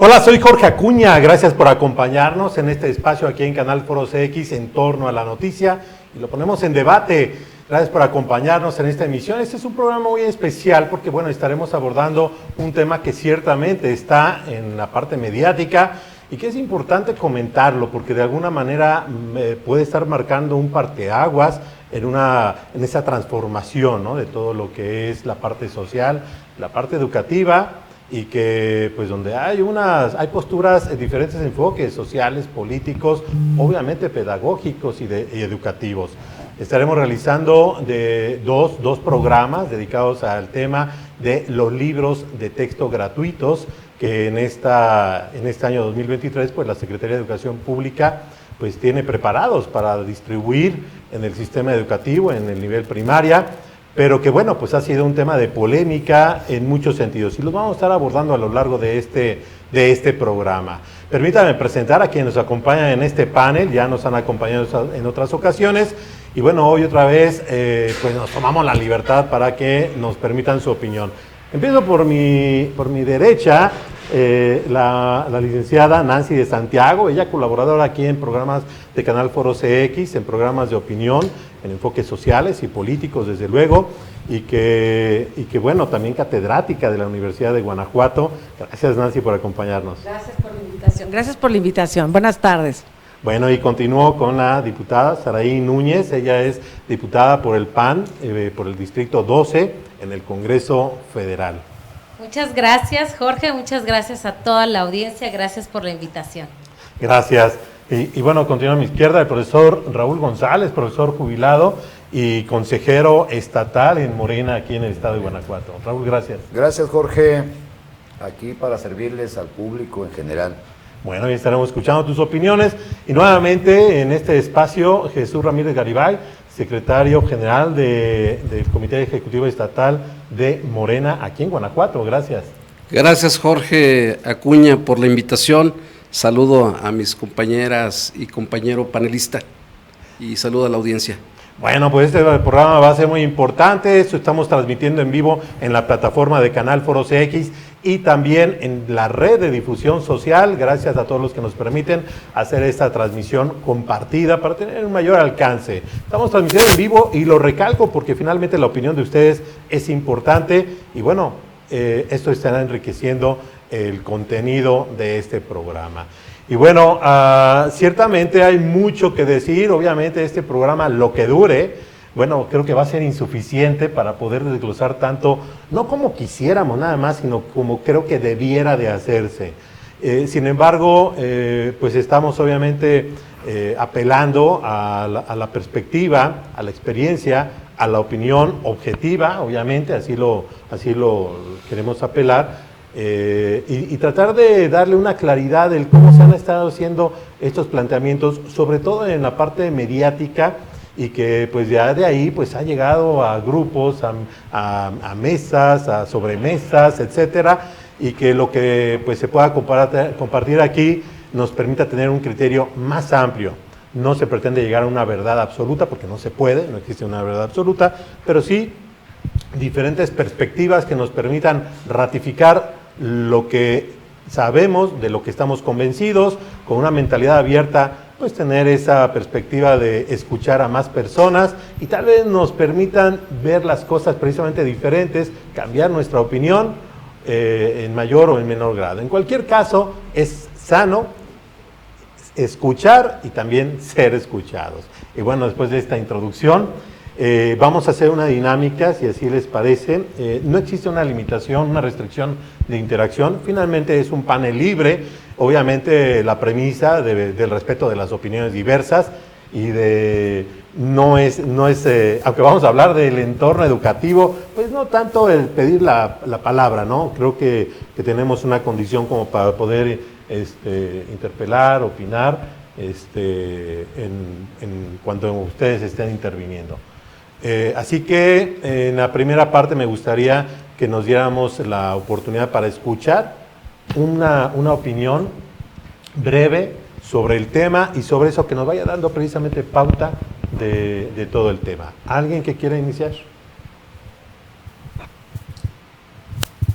Hola, soy Jorge Acuña, gracias por acompañarnos en este espacio aquí en Canal Foro CX en torno a la noticia y lo ponemos en debate. Gracias por acompañarnos en esta emisión. Este es un programa muy especial porque, bueno, estaremos abordando un tema que ciertamente está en la parte mediática y que es importante comentarlo porque de alguna manera puede estar marcando un parteaguas en esa transformación, ¿no?, de todo lo que es la parte social, la parte educativa, y que pues donde hay posturas, diferentes enfoques sociales, políticos, obviamente pedagógicos y educativos. Estaremos realizando dos programas dedicados al tema de los libros de texto gratuitos que en este año 2023 pues la Secretaría de Educación Pública pues tiene preparados para distribuir en el sistema educativo, en el nivel primaria, pero que bueno, pues ha sido un tema de polémica en muchos sentidos y los vamos a estar abordando a lo largo de este programa. Permítanme presentar a quienes nos acompañan en este panel, ya nos han acompañado en otras ocasiones y bueno, hoy otra vez pues nos tomamos la libertad para que nos permitan su opinión. Empiezo por mi derecha, la licenciada Nancy de Santiago, ella colaboradora aquí en programas de Canal Foro CX, en programas de opinión, en enfoques sociales y políticos, desde luego, y que bueno, también catedrática de la Universidad de Guanajuato. Gracias, Nancy, por acompañarnos. Gracias por la invitación. Gracias por la invitación. Buenas tardes. Bueno, y continúo con la diputada Saraí Núñez, ella es diputada por el PAN, por el Distrito 12, en el Congreso Federal. Muchas gracias, Jorge, muchas gracias a toda la audiencia, gracias por la invitación. Gracias. Y bueno, continúa a mi izquierda el profesor Raúl González, profesor jubilado y consejero estatal en Morena, aquí en el estado de Guanajuato. Raúl, gracias. Gracias, Jorge. Aquí para servirles al público en general. Bueno, y estaremos escuchando tus opiniones. Y nuevamente en este espacio, Jesús Ramírez Garibay, secretario general del Comité Ejecutivo Estatal de Morena, aquí en Guanajuato. Gracias. Gracias, Jorge Acuña, por la invitación. Saludo a mis compañeras y compañero panelista y saludo a la audiencia. Bueno, pues este programa va a ser muy importante. Esto estamos transmitiendo en vivo en la plataforma de Canal Foro CX y también en la red de difusión social. Gracias a todos los que nos permiten hacer esta transmisión compartida para tener un mayor alcance. Estamos transmitiendo en vivo y lo recalco porque finalmente la opinión de ustedes es importante y bueno, esto estará enriqueciendo el contenido de este programa. Y bueno, ciertamente hay mucho que decir. Obviamente este programa, lo que dure, bueno, creo que va a ser insuficiente para poder desglosar tanto, no como quisiéramos nada más, sino como creo que debiera de hacerse. Sin embargo, pues estamos obviamente apelando a la perspectiva, a la experiencia, a la opinión objetiva, obviamente, así lo queremos apelar, y tratar de darle una claridad del cómo se han estado haciendo estos planteamientos, sobre todo en la parte mediática, y que pues ya de ahí pues ha llegado a grupos, a mesas, a sobremesas, etcétera, y que lo que pues se pueda compartir aquí nos permita tener un criterio más amplio. No se pretende llegar a una verdad absoluta, porque no se puede, no existe una verdad absoluta, pero sí diferentes perspectivas que nos permitan ratificar lo que sabemos, de lo que estamos convencidos, con una mentalidad abierta, pues tener esa perspectiva de escuchar a más personas y tal vez nos permitan ver las cosas precisamente diferentes, cambiar nuestra opinión en mayor o en menor grado. En cualquier caso, es sano escuchar y también ser escuchados. Y bueno, después de esta introducción, vamos a hacer una dinámica, si así les parece. No existe una limitación, una restricción de interacción. Finalmente es un panel libre. Obviamente la premisa del respeto de las opiniones diversas y no es aunque vamos a hablar del entorno educativo, pues no tanto el pedir la palabra, ¿no? Creo que tenemos una condición como para poder interpelar, opinar, en cuanto ustedes estén interviniendo. Así que en la primera parte me gustaría que nos diéramos la oportunidad para escuchar una opinión breve sobre el tema y sobre eso que nos vaya dando precisamente pauta de todo el tema. ¿Alguien que quiera iniciar?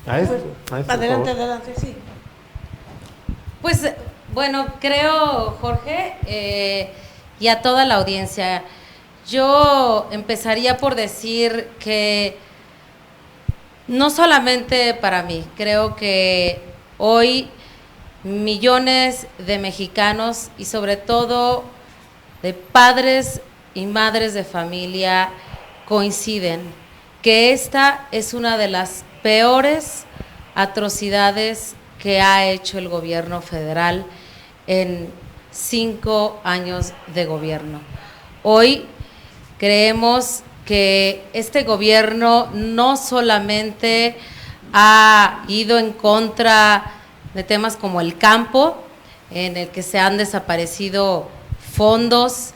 Adelante, sí. Pues bueno, creo, Jorge, y a toda la audiencia, yo empezaría por decir que no solamente para mí, creo que hoy millones de mexicanos y sobre todo de padres y madres de familia coinciden que esta es una de las peores atrocidades que ha hecho el gobierno federal en 5 años de gobierno. Hoy creemos que este gobierno no solamente ha ido en contra de temas como el campo, en el que se han desaparecido fondos,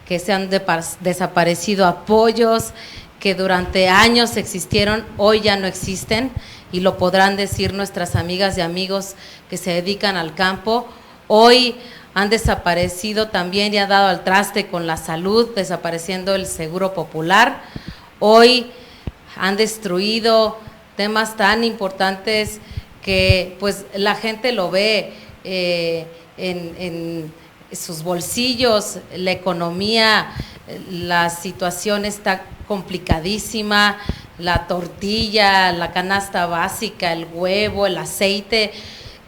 que se han desaparecido apoyos, que durante años existieron, hoy ya no existen, y lo podrán decir nuestras amigas y amigos que se dedican al campo. Hoy han desaparecido también y han dado al traste con la salud, desapareciendo el Seguro Popular. Hoy han destruido temas tan importantes que pues la gente lo ve en sus bolsillos, la economía, la situación está complicadísima, la tortilla, la canasta básica, el huevo, el aceite,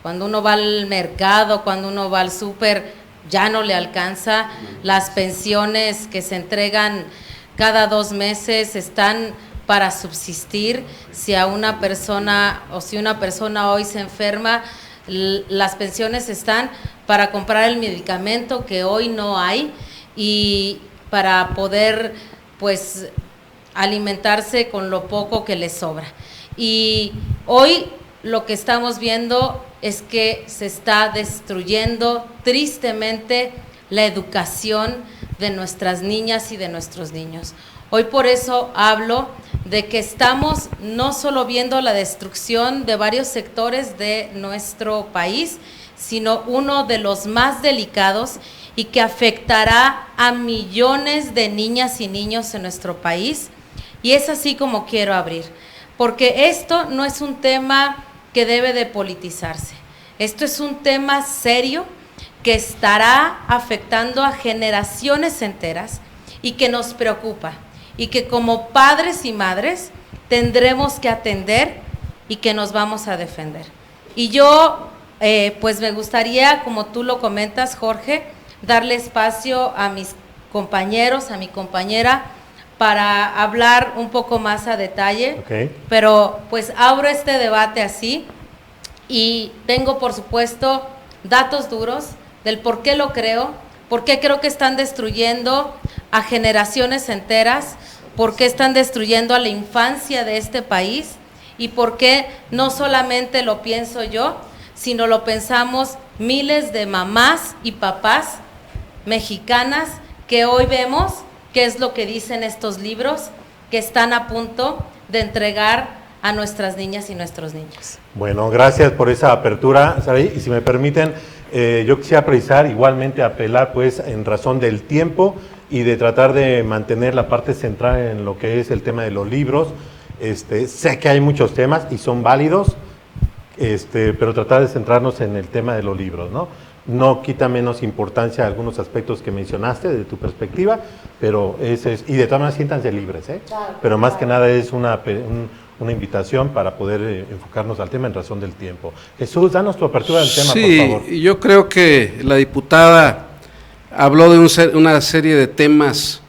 cuando uno va al mercado, cuando uno va al súper, ya no le alcanza. Las pensiones que se entregan cada 2 meses están para subsistir. Si a una persona o si una persona hoy se enferma, las pensiones están para comprar el medicamento que hoy no hay y para poder pues alimentarse con lo poco que les sobra. Y hoy lo que estamos viendo es que se está destruyendo tristemente la educación de nuestras niñas y de nuestros niños. Hoy por eso hablo de que estamos no solo viendo la destrucción de varios sectores de nuestro país, sino uno de los más delicados y que afectará a millones de niñas y niños en nuestro país. Y es así como quiero abrir, porque esto no es un tema que debe de politizarse. Esto es un tema serio que estará afectando a generaciones enteras y que nos preocupa y que como padres y madres tendremos que atender y que nos vamos a defender. Y yo, pues me gustaría, como tú lo comentas, Jorge, darle espacio a mis compañeros, a mi compañera, para hablar un poco más a detalle, pero pues abro este debate así y tengo por supuesto datos duros del por qué lo creo, por qué creo que están destruyendo a generaciones enteras, por qué están destruyendo a la infancia de este país y por qué no solamente lo pienso yo, sino lo pensamos miles de mamás y papás mexicanas que hoy vemos qué es lo que dicen estos libros que están a punto de entregar a nuestras niñas y nuestros niños. Bueno, gracias por esa apertura, Saraí. Y si me permiten, yo quisiera precisar, igualmente apelar pues en razón del tiempo y de tratar de mantener la parte central en lo que es el tema de los libros. Sé que hay muchos temas y son válidos, pero tratar de centrarnos en el tema de los libros, ¿no? No quita menos importancia a algunos aspectos que mencionaste de tu perspectiva, pero y de todas maneras siéntanse libres, ¿eh? Claro, pero más que nada es una invitación para poder enfocarnos al tema en razón del tiempo. Jesús, danos tu apertura del tema, por favor. Sí, yo creo que la diputada habló de una serie de temas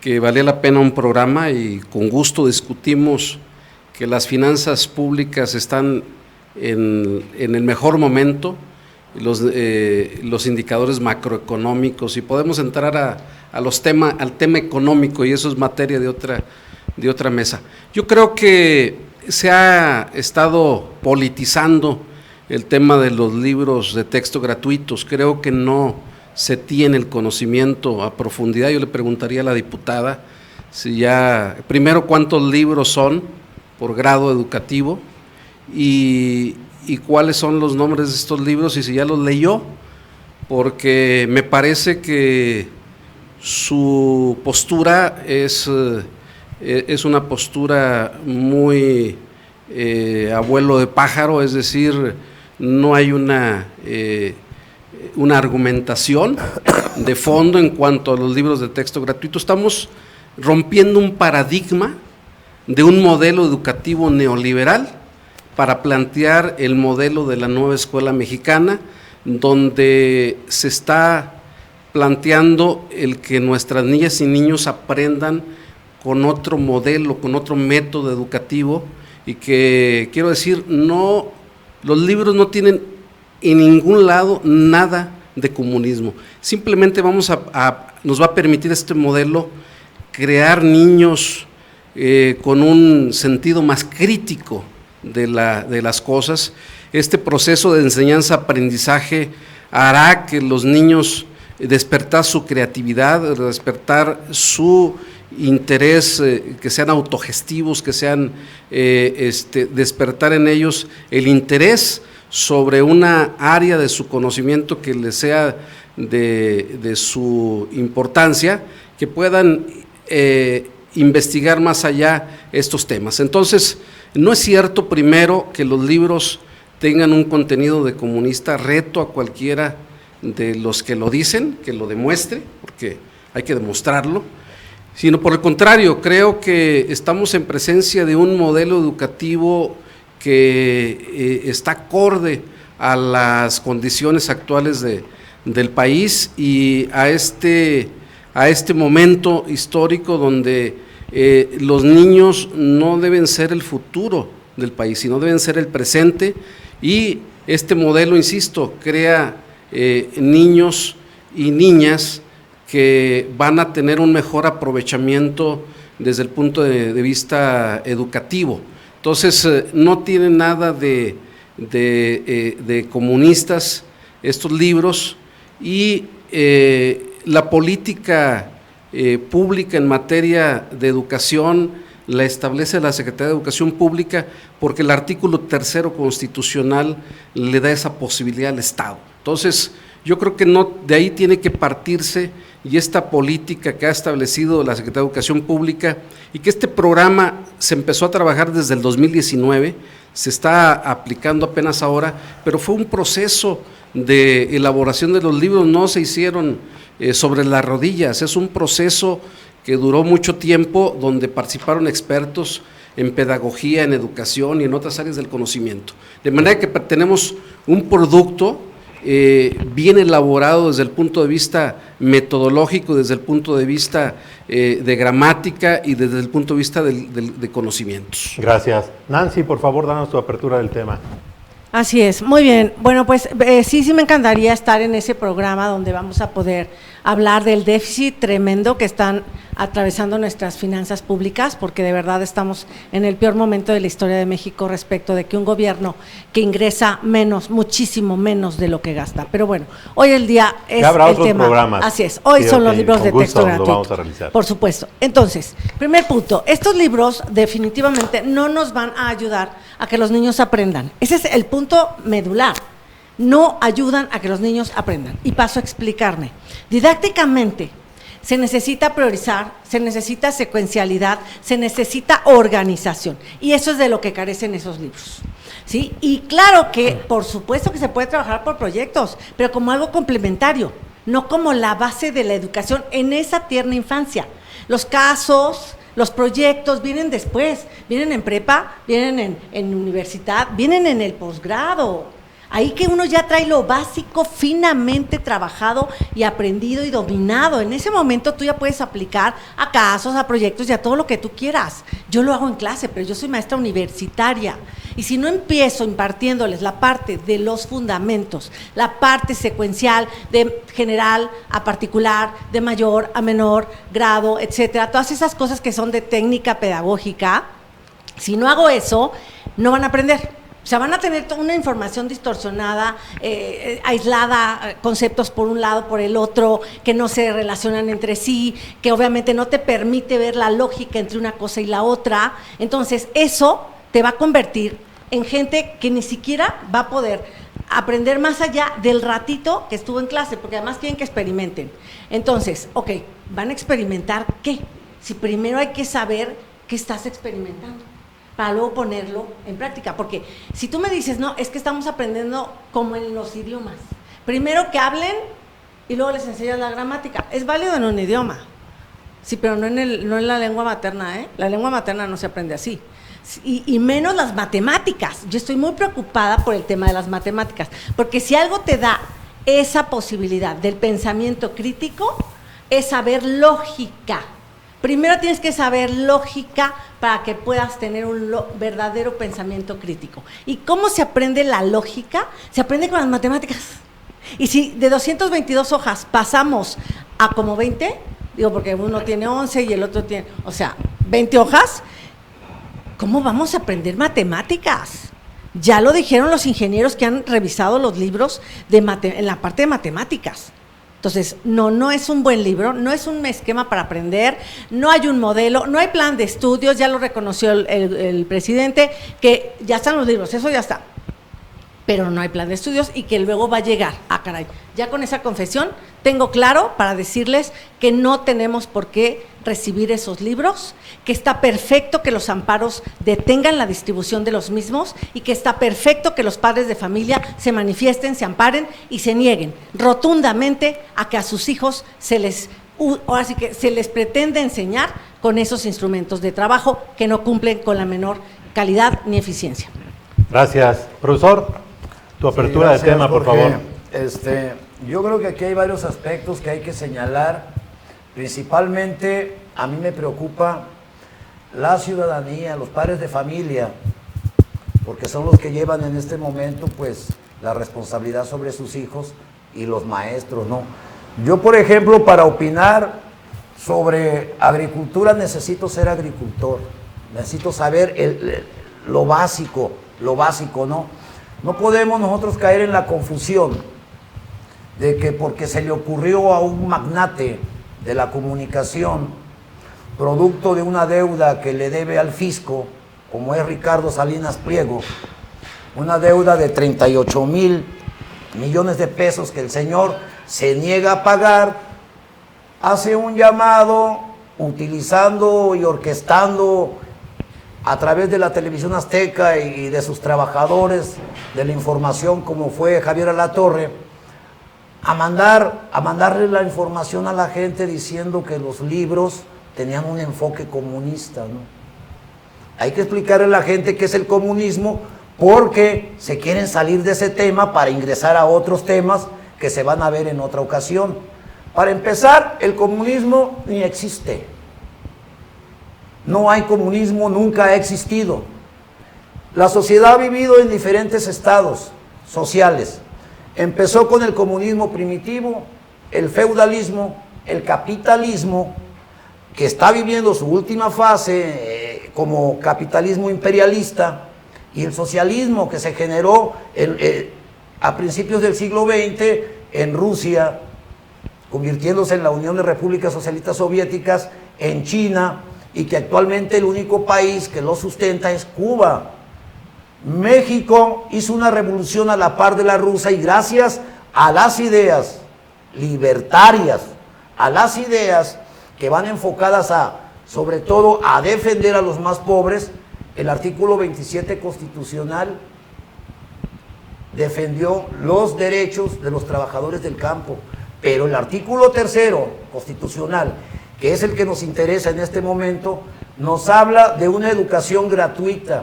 que valía la pena un programa y con gusto discutimos que las finanzas públicas están en el mejor momento, los indicadores macroeconómicos y podemos entrar al tema económico y eso es materia de otra mesa. Yo creo que se ha estado politizando el tema de los libros de texto gratuitos, creo que no se tiene el conocimiento a profundidad. Yo le preguntaría a la diputada si primero cuántos libros son por grado educativo y cuáles son los nombres de estos libros y si ya los leyó, porque me parece que su postura es una postura muy abuelo de pájaro, es decir, no hay una argumentación de fondo en cuanto a los libros de texto gratuito. Estamos rompiendo un paradigma de un modelo educativo neoliberal para plantear el modelo de la nueva escuela mexicana, donde se está planteando el que nuestras niñas y niños aprendan con otro modelo, con otro método educativo, y que, quiero decir, no, los libros no tienen en ningún lado nada de comunismo. Simplemente nos va a permitir este modelo crear niños con un sentido más crítico de las cosas. Este proceso de enseñanza-aprendizaje hará que los niños despertar su creatividad, despertar su interés, que sean autogestivos, que sean despertar en ellos el interés sobre una área de su conocimiento que les sea de su importancia, que puedan investigar más allá estos temas. Entonces, no es cierto, primero, que los libros tengan un contenido de comunista. Reto a cualquiera de los que lo dicen, que lo demuestre, porque hay que demostrarlo, sino por el contrario, creo que estamos en presencia de un modelo educativo que está acorde a las condiciones actuales del país y a este momento histórico donde los niños no deben ser el futuro del país, sino deben ser el presente, y este modelo, insisto, crea niños y niñas que van a tener un mejor aprovechamiento desde el punto de vista educativo. Entonces, no tiene nada de comunistas estos libros, y la política pública en materia de educación la establece la Secretaría de Educación Pública, porque el artículo 3º constitucional le da esa posibilidad al Estado. Entonces, yo creo que de ahí tiene que partirse, y esta política que ha establecido la Secretaría de Educación Pública, y que este programa se empezó a trabajar desde el 2019, se está aplicando apenas ahora, pero fue un proceso de elaboración de los libros, no se hicieron sobre las rodillas, es un proceso que duró mucho tiempo, donde participaron expertos en pedagogía, en educación y en otras áreas del conocimiento. De manera que tenemos un producto bien elaborado desde el punto de vista metodológico, desde el punto de vista de gramática y desde el punto de vista de conocimientos. Gracias. Nancy, por favor, danos tu apertura del tema. Así es, muy bien. Bueno, pues sí me encantaría estar en ese programa donde vamos a poder hablar del déficit tremendo que están atravesando nuestras finanzas públicas, porque de verdad estamos en el peor momento de la historia de México respecto de que un gobierno que ingresa menos, muchísimo menos de lo que gasta. Pero bueno, hoy el día es habrá el otros tema. programas. Así es, hoy son los libros de texto gratuito. Lo vamos a realizar. Por supuesto. Entonces, primer punto, estos libros definitivamente no nos van a ayudar a que los niños aprendan. Ese es el punto medular. No ayudan a que los niños aprendan. Y paso a explicarme. Didácticamente, se necesita priorizar, se necesita secuencialidad, se necesita organización, y eso es de lo que carecen esos libros, ¿sí? Y claro que, por supuesto que se puede trabajar por proyectos, pero como algo complementario, no como la base de la educación en esa tierna infancia. Los casos, los proyectos vienen después, vienen en prepa, vienen en universidad, vienen en el posgrado. Ahí que uno ya trae lo básico finamente trabajado y aprendido y dominado. En ese momento tú ya puedes aplicar a casos, a proyectos y a todo lo que tú quieras. Yo lo hago en clase, pero yo soy maestra universitaria. Y si no empiezo impartiéndoles la parte de los fundamentos, la parte secuencial de general a particular, de mayor a menor grado, etcétera, todas esas cosas que son de técnica pedagógica, si no hago eso, no van a aprender. O sea, van a tener una información distorsionada, aislada, conceptos por un lado, por el otro, que no se relacionan entre sí, que obviamente no te permite ver la lógica entre una cosa y la otra. Entonces, eso te va a convertir en gente que ni siquiera va a poder aprender más allá del ratito que estuvo en clase, porque además quieren que experimenten. Entonces, ok, ¿van a experimentar qué? Si primero hay que saber qué estás experimentando. para luego ponerlo en práctica. Porque si tú me dices, no, es que estamos aprendiendo como en los idiomas. Primero que hablen y luego les enseñas la gramática. Es válido en un idioma, sí, pero no en la lengua materna, ¿eh? La lengua materna no se aprende así. Y menos las matemáticas. Yo estoy muy preocupada por el tema de las matemáticas, porque si algo te da esa posibilidad del pensamiento crítico, es saber lógica. Primero tienes que saber lógica para que puedas tener un verdadero pensamiento crítico. ¿Y cómo se aprende la lógica? Se aprende con las matemáticas. Y si de 222 hojas pasamos a como 20, digo porque uno tiene 11 y el otro tiene, o sea, 20 hojas, ¿cómo vamos a aprender matemáticas? Ya lo dijeron los ingenieros que han revisado los libros en la parte de matemáticas. Entonces, no es un buen libro, no es un esquema para aprender, no hay un modelo, no hay plan de estudios, ya lo reconoció el presidente, que ya están los libros, eso ya está, pero no hay plan de estudios y que luego va a llegar. Ah, caray, ya con esa confesión tengo claro para decirles que no tenemos por qué recibir esos libros, que está perfecto que los amparos detengan la distribución de los mismos y que está perfecto que los padres de familia se manifiesten, se amparen y se nieguen rotundamente a que a sus hijos se les pretende enseñar con esos instrumentos de trabajo que no cumplen con la menor calidad ni eficiencia. Gracias. Profesor, tu apertura gracias, de tema, por Jorge. favor. Yo creo que aquí hay varios aspectos que hay que señalar. Principalmente, a mí me preocupa la ciudadanía, los padres de familia, porque son los que llevan en este momento, pues, la responsabilidad sobre sus hijos y los maestros, ¿no? Yo, por ejemplo, para opinar sobre agricultura necesito ser agricultor, necesito saber lo básico, ¿no? No podemos nosotros caer en la confusión de que porque se le ocurrió a un magnate de la comunicación, producto de una deuda que le debe al fisco, como es Ricardo Salinas Pliego, una deuda de 38,000 millones de pesos que el señor se niega a pagar, hace un llamado utilizando y orquestando a través de la televisión azteca y de sus trabajadores de la información, como fue Javier Alatorre, a mandarle la información a la gente diciendo que los libros tenían un enfoque comunista, ¿no? Hay que explicarle a la gente qué es el comunismo, porque se quieren salir de ese tema para ingresar a otros temas que se van a ver en otra ocasión. Para empezar, el comunismo ni existe. No hay comunismo, nunca ha existido. La sociedad ha vivido en diferentes estados sociales. Empezó con el comunismo primitivo, el feudalismo, el capitalismo, que está viviendo su última fase como capitalismo imperialista, y el socialismo que se generó a principios del siglo XX en Rusia, convirtiéndose en la Unión de Repúblicas Socialistas Soviéticas, en China, y que actualmente el único país que lo sustenta es Cuba. México hizo una revolución a la par de la rusa, y gracias a las ideas libertarias, a las ideas que van enfocadas sobre todo a defender a los más pobres, el artículo 27 constitucional defendió los derechos de los trabajadores del campo, pero el artículo 3 constitucional, que es el que nos interesa en este momento, nos habla de una educación gratuita,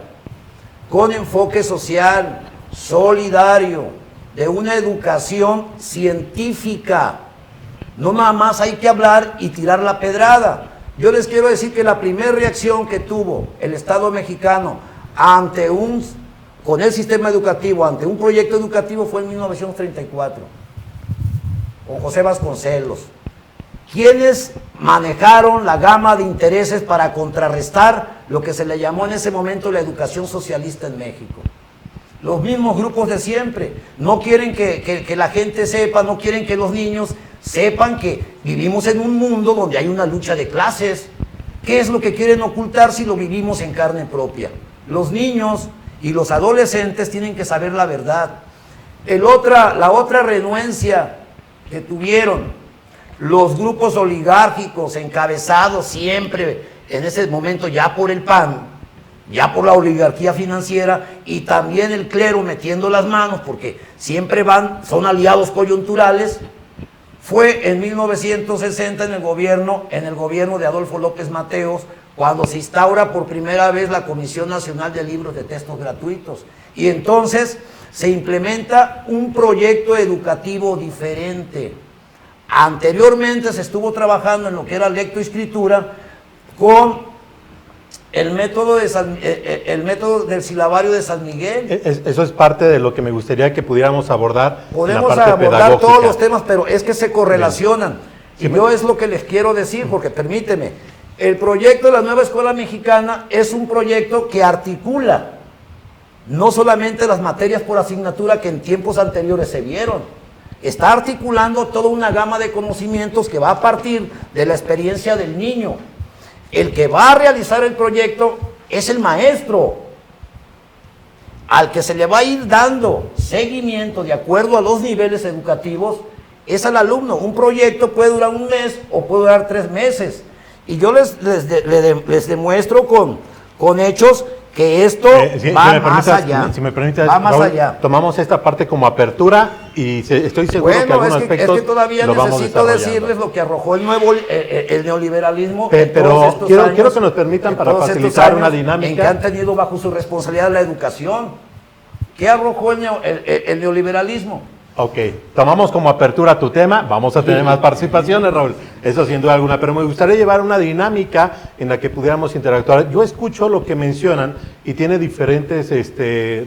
con enfoque social, solidario, de una educación científica. No nada más hay que hablar y tirar la pedrada. Yo les quiero decir que la primera reacción que tuvo el Estado mexicano con el sistema educativo, ante un proyecto educativo, fue en 1934, con José Vasconcelos, quienes manejaron la gama de intereses para contrarrestar lo que se le llamó en ese momento la educación socialista en México. Los mismos grupos de siempre, no quieren que la gente sepa, no quieren que los niños sepan que vivimos en un mundo donde hay una lucha de clases. ¿Qué es lo que quieren ocultar si lo vivimos en carne propia? Los niños y los adolescentes tienen que saber la verdad. La otra renuencia que tuvieron los grupos oligárquicos encabezados siempre en ese momento ya por el PAN, ya por la oligarquía financiera y también el clero metiendo las manos, porque siempre son aliados coyunturales, fue en 1960 en el gobierno de Adolfo López Mateos, cuando se instaura por primera vez la Comisión Nacional de Libros de Textos Gratuitos. Y entonces se implementa un proyecto educativo diferente. Anteriormente se estuvo trabajando en lo que era lectoescritura con el método del silabario de San Miguel. Eso es parte de lo que me gustaría que pudiéramos abordar. Podemos en la parte abordar pedagógica. todos los temas, pero es que se correlacionan. Sí, y yo es lo que les quiero decir, porque permíteme, el proyecto de la nueva escuela mexicana es un proyecto que articula no solamente las materias por asignatura que en tiempos anteriores se vieron, está articulando toda una gama de conocimientos que va a partir de la experiencia del niño. El que va a realizar el proyecto es el maestro, al que se le va a ir dando seguimiento de acuerdo a los niveles educativos, es al alumno. Un proyecto puede durar un mes o puede durar 3 meses. Y yo les demuestro con hechos que esto va más allá. Si me permites, va más Raúl, allá. tomamos esta parte como apertura y estoy seguro que Bueno, algunos aspectos es que todavía lo vamos necesito desarrollando. decirles lo que arrojó el neoliberalismo. Pero quiero que nos permitan para facilitar una dinámica. En que han tenido bajo su responsabilidad la educación. ¿Qué arrojó el neoliberalismo? Ok, tomamos como apertura tu tema, vamos a tener más participaciones, Raúl, eso sin duda alguna, pero me gustaría llevar una dinámica en la que pudiéramos interactuar. Yo escucho lo que mencionan y tiene diferentes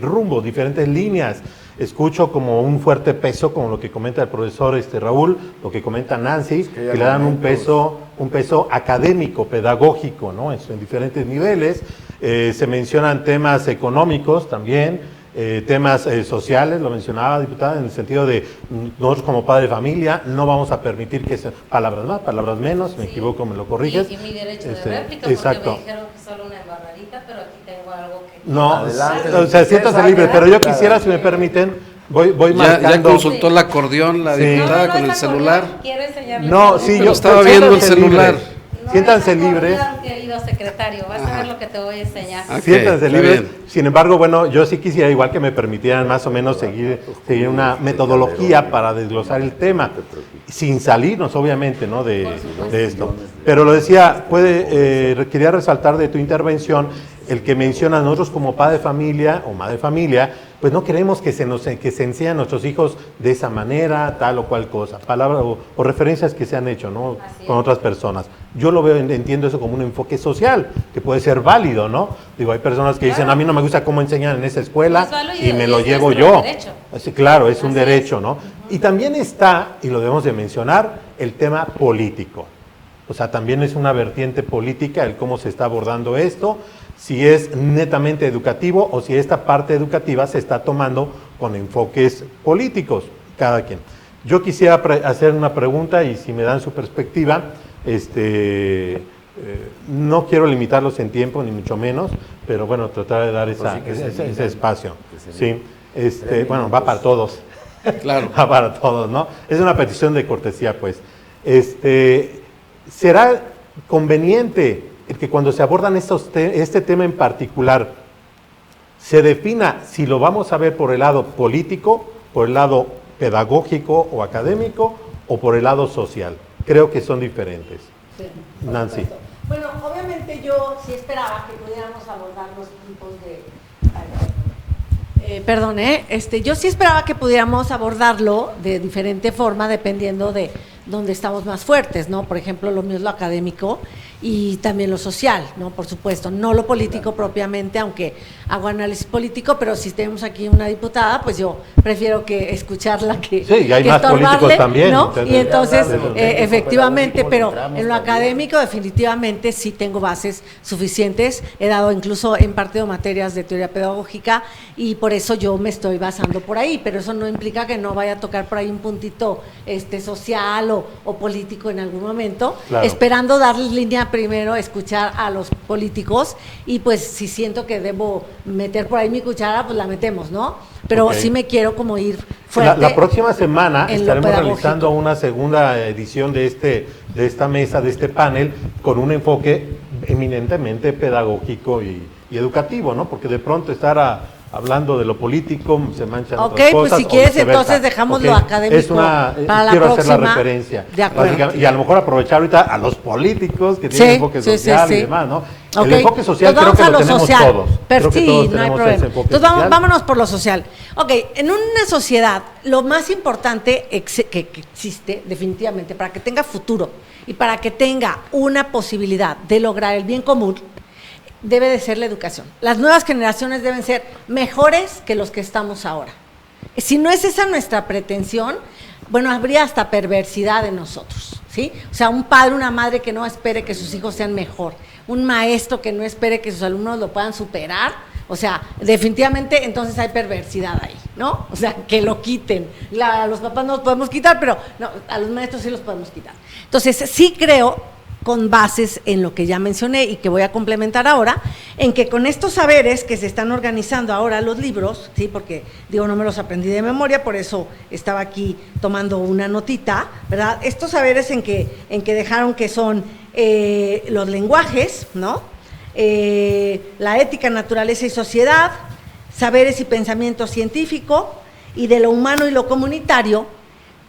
rumbos, diferentes líneas. Escucho como un fuerte peso, como lo que comenta el profesor Raúl, lo que comenta Nancy, que le dan un peso académico, pedagógico, ¿no? En diferentes niveles. Se mencionan temas económicos también. Temas sociales, lo mencionaba diputada, en el sentido de nosotros como padre de familia no vamos a permitir que sean palabras más, palabras menos, me equivoco, me lo corriges. Y mi derecho de réplica, exacto. porque me dijeron que solo una embarradita, pero aquí tengo algo que... No, Adelante. o sea, siéntanse libres, pero yo quisiera, si me permiten, voy marcando. Ya consultó el acordeón la Sí. diputada con el es celular. acordeón, quiero enseñarles No, algo. sí, Pero yo estaba viendo el siéntanse celular. libres. Siéntanse No es libres. acordeón, querido secretario, vas a ver lo que te voy a enseñar. Ok, Siéntanse está libres. bien. Sin embargo, bueno, yo sí quisiera igual que me permitieran más o menos seguir una metodología para desglosar el tema, sin salirnos obviamente, ¿no? de esto. Pero lo decía, quería resaltar de tu intervención el que menciona nosotros como padre de familia o madre de familia, pues no queremos que se enseñen a nuestros hijos de esa manera, tal o cual cosa, palabras o referencias que se han hecho, ¿no? Con otras personas. Yo lo veo, entiendo eso como un enfoque social, que puede ser válido, ¿no? Digo, hay personas que dicen, a mí no me gusta cómo enseñan en esa escuela Es válido y me y lo es llevo nuestro yo. derecho. Así, claro, es un Así derecho, es. ¿no? Y también está, y lo debemos de mencionar, el tema político. O sea, también es una vertiente política el cómo se está abordando esto, si es netamente educativo o si esta parte educativa se está tomando con enfoques políticos, cada quien. Yo quisiera hacer una pregunta y si me dan su perspectiva, no quiero limitarlos en tiempo, ni mucho menos, pero bueno, tratar de dar ese espacio. Sí, bueno, va para todos. Claro. Va para todos, ¿no? Es una petición de cortesía, pues. ¿Será conveniente el que cuando se abordan este tema en particular, se defina si lo vamos a ver por el lado político, por el lado pedagógico o académico, o por el lado social? Creo que son diferentes. Sí, Nancy. supuesto. Bueno, obviamente yo sí esperaba que pudiéramos abordar los tipos de... yo sí esperaba que pudiéramos abordarlo de diferente forma dependiendo de dónde estamos más fuertes, ¿no? Por ejemplo, lo mío es lo académico y también lo social, ¿no? Por supuesto, no lo político propiamente, aunque hago análisis político, pero si tenemos aquí una diputada, pues yo prefiero que escucharla que Sí, y hay que más políticos estorbarle, también, ¿no? entonces- Y entonces, Ya, claro. efectivamente, pero entramos en lo también. académico definitivamente sí tengo bases suficientes, he dado incluso en parte de materias de teoría pedagógica y por eso yo me estoy basando por ahí, pero eso no implica que no vaya a tocar por ahí un puntito social o político en algún momento, Claro. esperando darles línea primero, escuchar a los políticos y pues si siento que debo meter por ahí mi cuchara, pues la metemos, ¿no? Pero Ok. sí me quiero como ir fuerte. La próxima semana en lo estaremos pedagógico. realizando una segunda edición de esta mesa, de este panel, con un enfoque eminentemente pedagógico y educativo, ¿no? Porque de pronto estar hablando de lo político se manchan otras cosas. Ok, pues si quieres entonces dejamos lo académico para la quiero próxima. hacer la referencia. De acuerdo. Y a lo mejor aprovechar ahorita a los políticos que tienen enfoque social y demás, ¿no? Okay. El enfoque social creo que lo tenemos social. todos. Creo que todos no hay tenemos problema. ese enfoque Entonces social. vámonos por lo social. Ok, en una sociedad lo más importante que existe definitivamente para que tenga futuro y para que tenga una posibilidad de lograr el bien común debe de ser la educación. Las nuevas generaciones deben ser mejores que los que estamos ahora. Si no es esa nuestra pretensión, bueno, habría hasta perversidad en nosotros, ¿sí? O sea, un padre, una madre que no espere que sus hijos sean mejor, un maestro que no espere que sus alumnos lo puedan superar, o sea, definitivamente entonces hay perversidad ahí, ¿no? O sea, que lo quiten. A los papás no los podemos quitar, pero no, a los maestros sí los podemos quitar. Entonces, sí creo, con bases en lo que ya mencioné y que voy a complementar ahora, en que con estos saberes que se están organizando ahora los libros, sí, porque digo, no me los aprendí de memoria, por eso estaba aquí tomando una notita, ¿verdad? Estos saberes en que dejaron que son los lenguajes, ¿no? La ética, naturaleza y sociedad, saberes y pensamiento científico, y de lo humano y lo comunitario.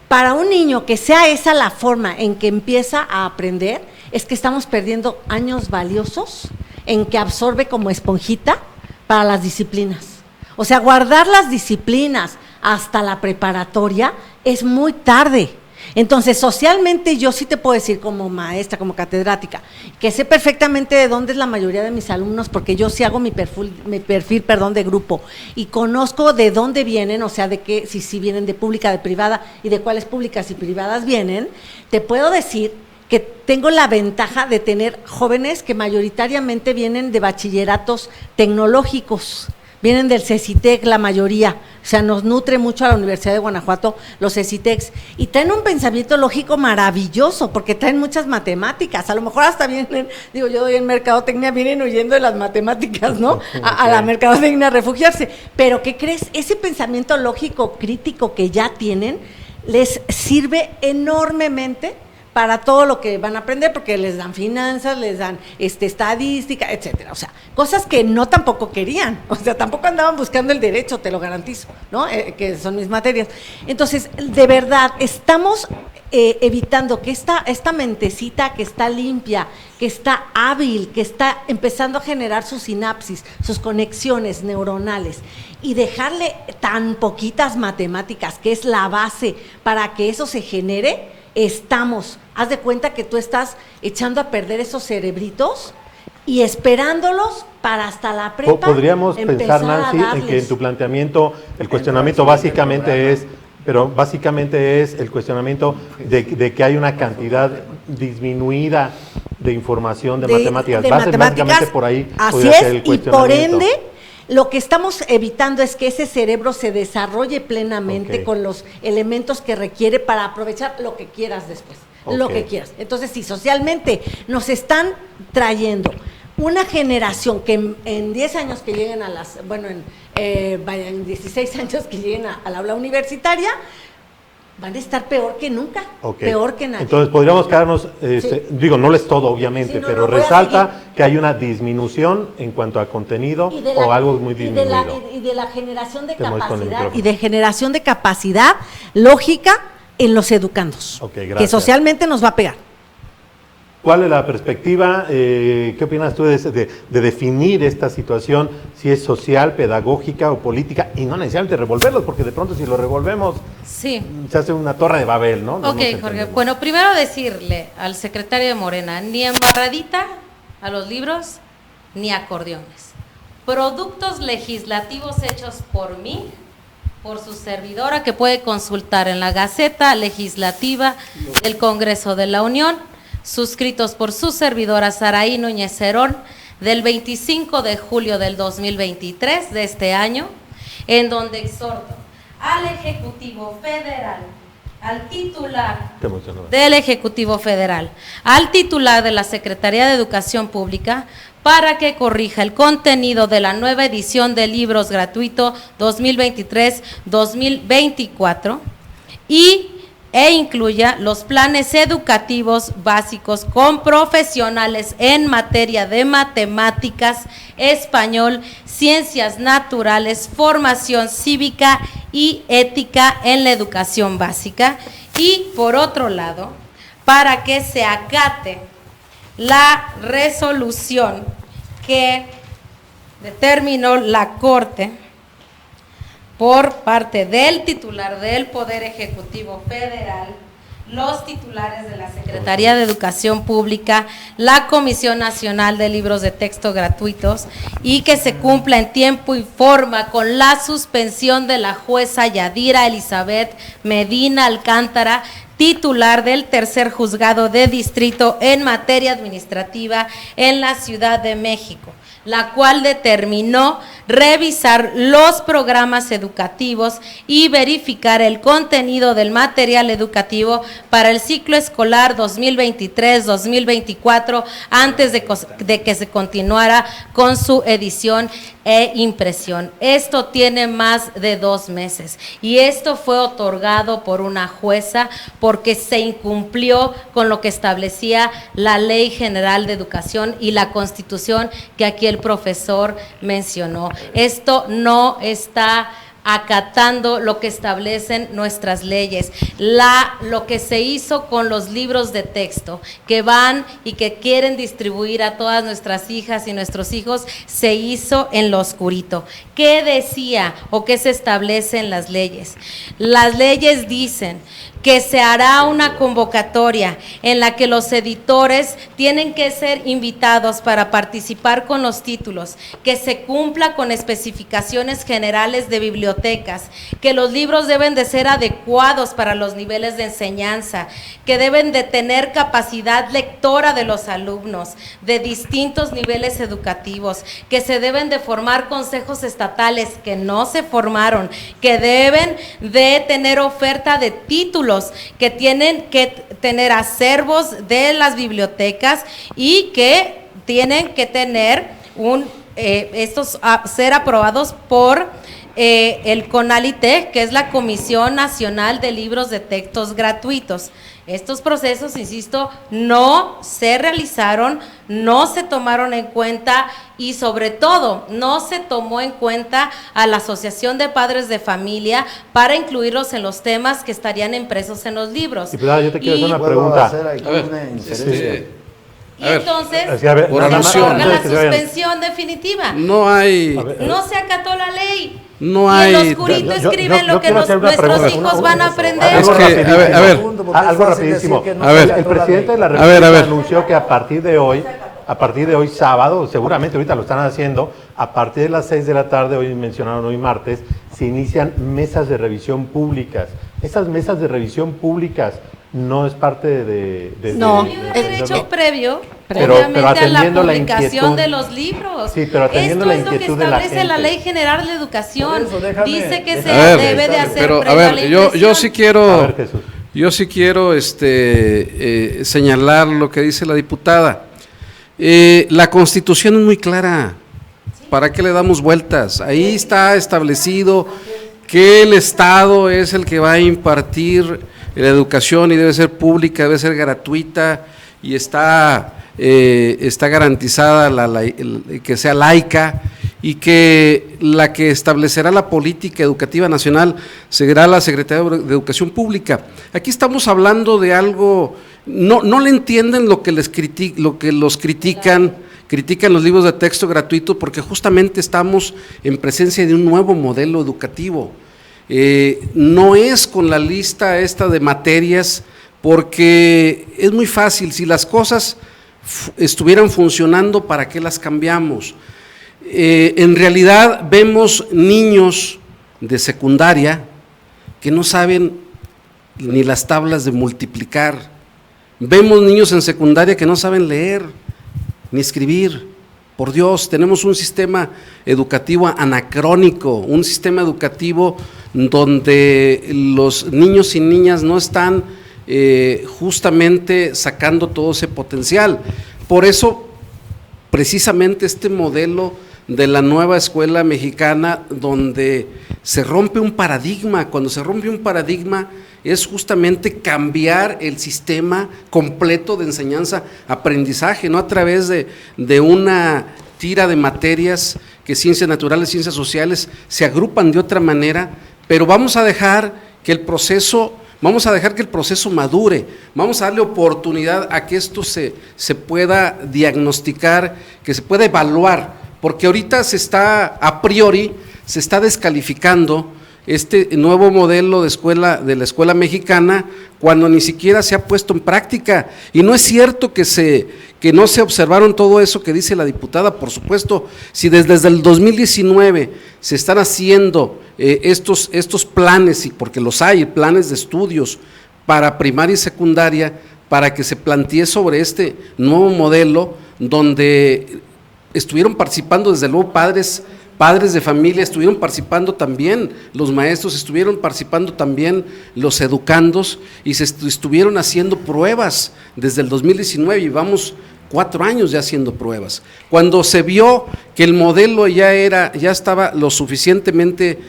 Para un niño que sea esa la forma en que empieza a aprender, es que estamos perdiendo años valiosos en que absorbe como esponjita para las disciplinas. O sea, guardar las disciplinas hasta la preparatoria es muy tarde. Entonces, socialmente yo sí te puedo decir como maestra, como catedrática, que sé perfectamente de dónde es la mayoría de mis alumnos, porque yo sí hago mi perfil de grupo, y conozco de dónde vienen, o sea, de qué, si vienen de pública, de privada, y de cuáles públicas y privadas vienen. Te puedo decir que tengo la ventaja de tener jóvenes que mayoritariamente vienen de bachilleratos tecnológicos, vienen del CECITEC la mayoría, o sea, nos nutre mucho a la Universidad de Guanajuato los CECITECs, y traen un pensamiento lógico maravilloso, porque traen muchas matemáticas, a lo mejor hasta vienen, digo, yo doy en mercadotecnia, vienen huyendo de las matemáticas, ¿no? A la mercadotecnia a refugiarse, pero ¿qué crees? Ese pensamiento lógico crítico que ya tienen, les sirve enormemente para todo lo que van a aprender, porque les dan finanzas, les dan estadística, etcétera. O sea, cosas que no tampoco querían, o sea, tampoco andaban buscando el derecho, te lo garantizo, ¿no? Que son mis materias. Entonces, de verdad, estamos evitando que esta mentecita que está limpia, que está hábil, que está empezando a generar sus sinapsis, sus conexiones neuronales, y dejarle tan poquitas matemáticas, que es la base para que eso se genere. Haz de cuenta que tú estás echando a perder esos cerebritos y esperándolos para hasta la prepa. Podríamos pensar, Nancy, en que en tu planteamiento el cuestionamiento básicamente es el cuestionamiento de que hay una cantidad disminuida de información de matemáticas. Básicamente por ahí así es, y por ende lo que estamos evitando es que ese cerebro se desarrolle plenamente con los elementos que requiere para aprovechar lo que quieras después, lo que quieras. Entonces, si socialmente nos están trayendo una generación que en 10 años que lleguen en 16 años que lleguen al aula universitaria, van a estar peor que nunca, peor que nadie. Entonces podríamos quedarnos, digo, no es todo obviamente, pero resalta que hay una disminución en cuanto a contenido o algo muy disminuido. Y de la generación de capacidad, y de generación de capacidad lógica en los educandos, que socialmente nos va a pegar. ¿Cuál es la perspectiva? ¿Qué opinas tú de definir esta situación, si es social, pedagógica o política? Y no necesariamente revolverlos, porque de pronto si lo revolvemos, se hace una torre de Babel, ¿no? Ok, Jorge. Bueno, primero decirle al secretario de Morena, ni embarradita a los libros, ni acordeones. Productos legislativos hechos por mí, por su servidora, que puede consultar en la Gaceta Legislativa del Congreso de la Unión, suscritos por su servidora Saraí Núñez Cerón, del 25 de julio del 2023 de este año, en donde exhorto al Ejecutivo Federal, al titular del Ejecutivo Federal, al titular de la Secretaría de Educación Pública, para que corrija el contenido de la nueva edición de libros gratuito 2023-2024 y e incluya los planes educativos básicos con profesionales en materia de matemáticas, español, ciencias naturales, formación cívica y ética en la educación básica. Y por otro lado, para que se acate la resolución que determinó la Corte por parte del titular del Poder Ejecutivo Federal, los titulares de la Secretaría de Educación Pública, la Comisión Nacional de Libros de Texto Gratuitos, y que se cumpla en tiempo y forma con la suspensión de la jueza Yadira Elizabeth Medina Alcántara, titular del Tercer Juzgado de Distrito en materia administrativa en la Ciudad de México, la cual determinó revisar los programas educativos y verificar el contenido del material educativo para el ciclo escolar 2023-2024 antes de que se continuara con su edición e impresión. Esto tiene más de 2 meses y esto fue otorgado por una jueza porque se incumplió con lo que establecía la Ley General de Educación y la Constitución que aquí el profesor mencionó. Esto no está acatando lo que establecen nuestras leyes. Lo que se hizo con los libros de texto que van y que quieren distribuir a todas nuestras hijas y nuestros hijos, se hizo en lo oscurito. ¿Qué decía o qué se establece en las leyes? Las leyes dicen que se hará una convocatoria en la que los editores tienen que ser invitados para participar con los títulos, que se cumpla con especificaciones generales de bibliotecas, que los libros deben de ser adecuados para los niveles de enseñanza, que deben de tener capacidad lectora de los alumnos de distintos niveles educativos, que se deben de formar consejos estatales que no se formaron, que deben de tener oferta de títulos, que tienen que tener acervos de las bibliotecas y que tienen que tener ser aprobados por el CONALITEG, que es la Comisión Nacional de Libros de Textos Gratuitos. Estos procesos, insisto, no se realizaron, no se tomaron en cuenta y sobre todo no se tomó en cuenta a la Asociación de Padres de Familia para incluirlos en los temas que estarían impresos en los libros. Diputada, yo te quiero hacer una pregunta. Entonces, por se alusión. otorga la suspensión definitiva. No hay. No se acató la ley. No y hay. en lo oscurito escriben lo que quiero hacer una nuestros pregunta. hijos van a aprender. Es que, a ver, algo rapidísimo. A ver. El presidente de la A República ver. anunció que a partir de hoy sábado, seguramente ahorita lo están haciendo, a partir de las 6 de la tarde, hoy mencionaron hoy martes, se inician mesas de revisión públicas. Esas mesas de revisión públicas no es parte de No, Es derecho previo, pero obviamente, a la atendiendo la publicación inquietud. de los libros. Sí, pero atendiendo la inquietud Esto de es la lo que establece la gente. Ley General de Educación. Por eso, déjame- Dice que se A ver, debe de hacer pero a previa la ver, yo impresión. sí A quiero, ver, Jesús. señalar lo que dice la diputada. La Constitución es muy clara. ¿Para qué le damos vueltas? Ahí está establecido que el Estado es el que va a impartir la educación y debe ser pública, debe ser gratuita y está garantizada que sea laica, y que la que establecerá la política educativa nacional será la Secretaría de Educación Pública. Aquí estamos hablando de algo, no le entienden lo que los critican los libros de texto gratuito, porque justamente estamos en presencia de un nuevo modelo educativo. No es con la lista esta de materias, porque es muy fácil, si las cosas estuvieran funcionando, ¿para qué las cambiamos? En realidad vemos niños de secundaria que no saben ni las tablas de multiplicar, vemos niños en secundaria que no saben leer ni escribir. Por Dios, tenemos un sistema educativo anacrónico, un sistema educativo donde los niños y niñas no están justamente sacando todo ese potencial. Por eso, precisamente este modelo de la nueva escuela mexicana, donde se rompe un paradigma. Cuando se rompe un paradigma, es justamente cambiar el sistema completo de enseñanza-aprendizaje, no a través de una tira de materias que ciencias naturales, ciencias sociales se agrupan de otra manera, pero vamos a dejar que el proceso madure, vamos a darle oportunidad a que esto se pueda diagnosticar, que se pueda evaluar, porque ahorita a priori se está descalificando este nuevo modelo de la escuela mexicana cuando ni siquiera se ha puesto en práctica. Y no es cierto que no se observaron todo eso que dice la diputada. Por supuesto, si desde el 2019 se están haciendo estos planes, y porque los hay, planes de estudios para primaria y secundaria, para que se plantee sobre este nuevo modelo, donde estuvieron participando desde luego padres de familia, estuvieron participando también los maestros, estuvieron participando también los educandos, y se estuvieron haciendo pruebas desde el 2019, y vamos 4 años ya haciendo pruebas. Cuando se vio que el modelo ya estaba lo suficientemente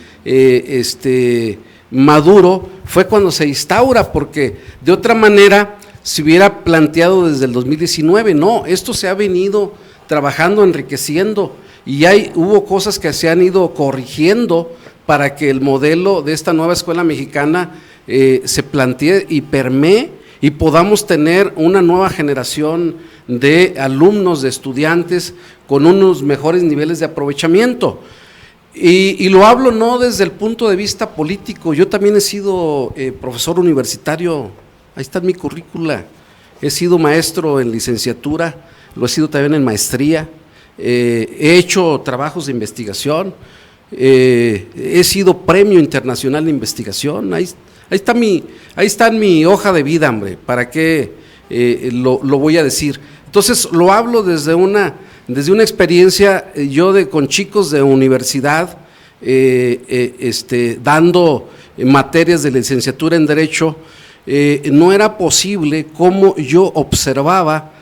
maduro, fue cuando se instaura, porque de otra manera se hubiera planteado desde el 2019, no, esto se ha venido trabajando, enriqueciendo, y hubo cosas que se han ido corrigiendo para que el modelo de esta nueva escuela mexicana se plantee y permee, y podamos tener una nueva generación de alumnos, de estudiantes con unos mejores niveles de aprovechamiento. Y lo hablo no desde el punto de vista político, yo también he sido profesor universitario, ahí está mi currícula, he sido maestro en licenciatura, lo he sido también en maestría, he hecho trabajos de investigación, he sido premio internacional de investigación, ahí está en mi hoja de vida, hombre, ¿para qué lo voy a decir? Entonces lo hablo desde una experiencia, con chicos de universidad, dando materias de licenciatura en Derecho, no era posible como yo observaba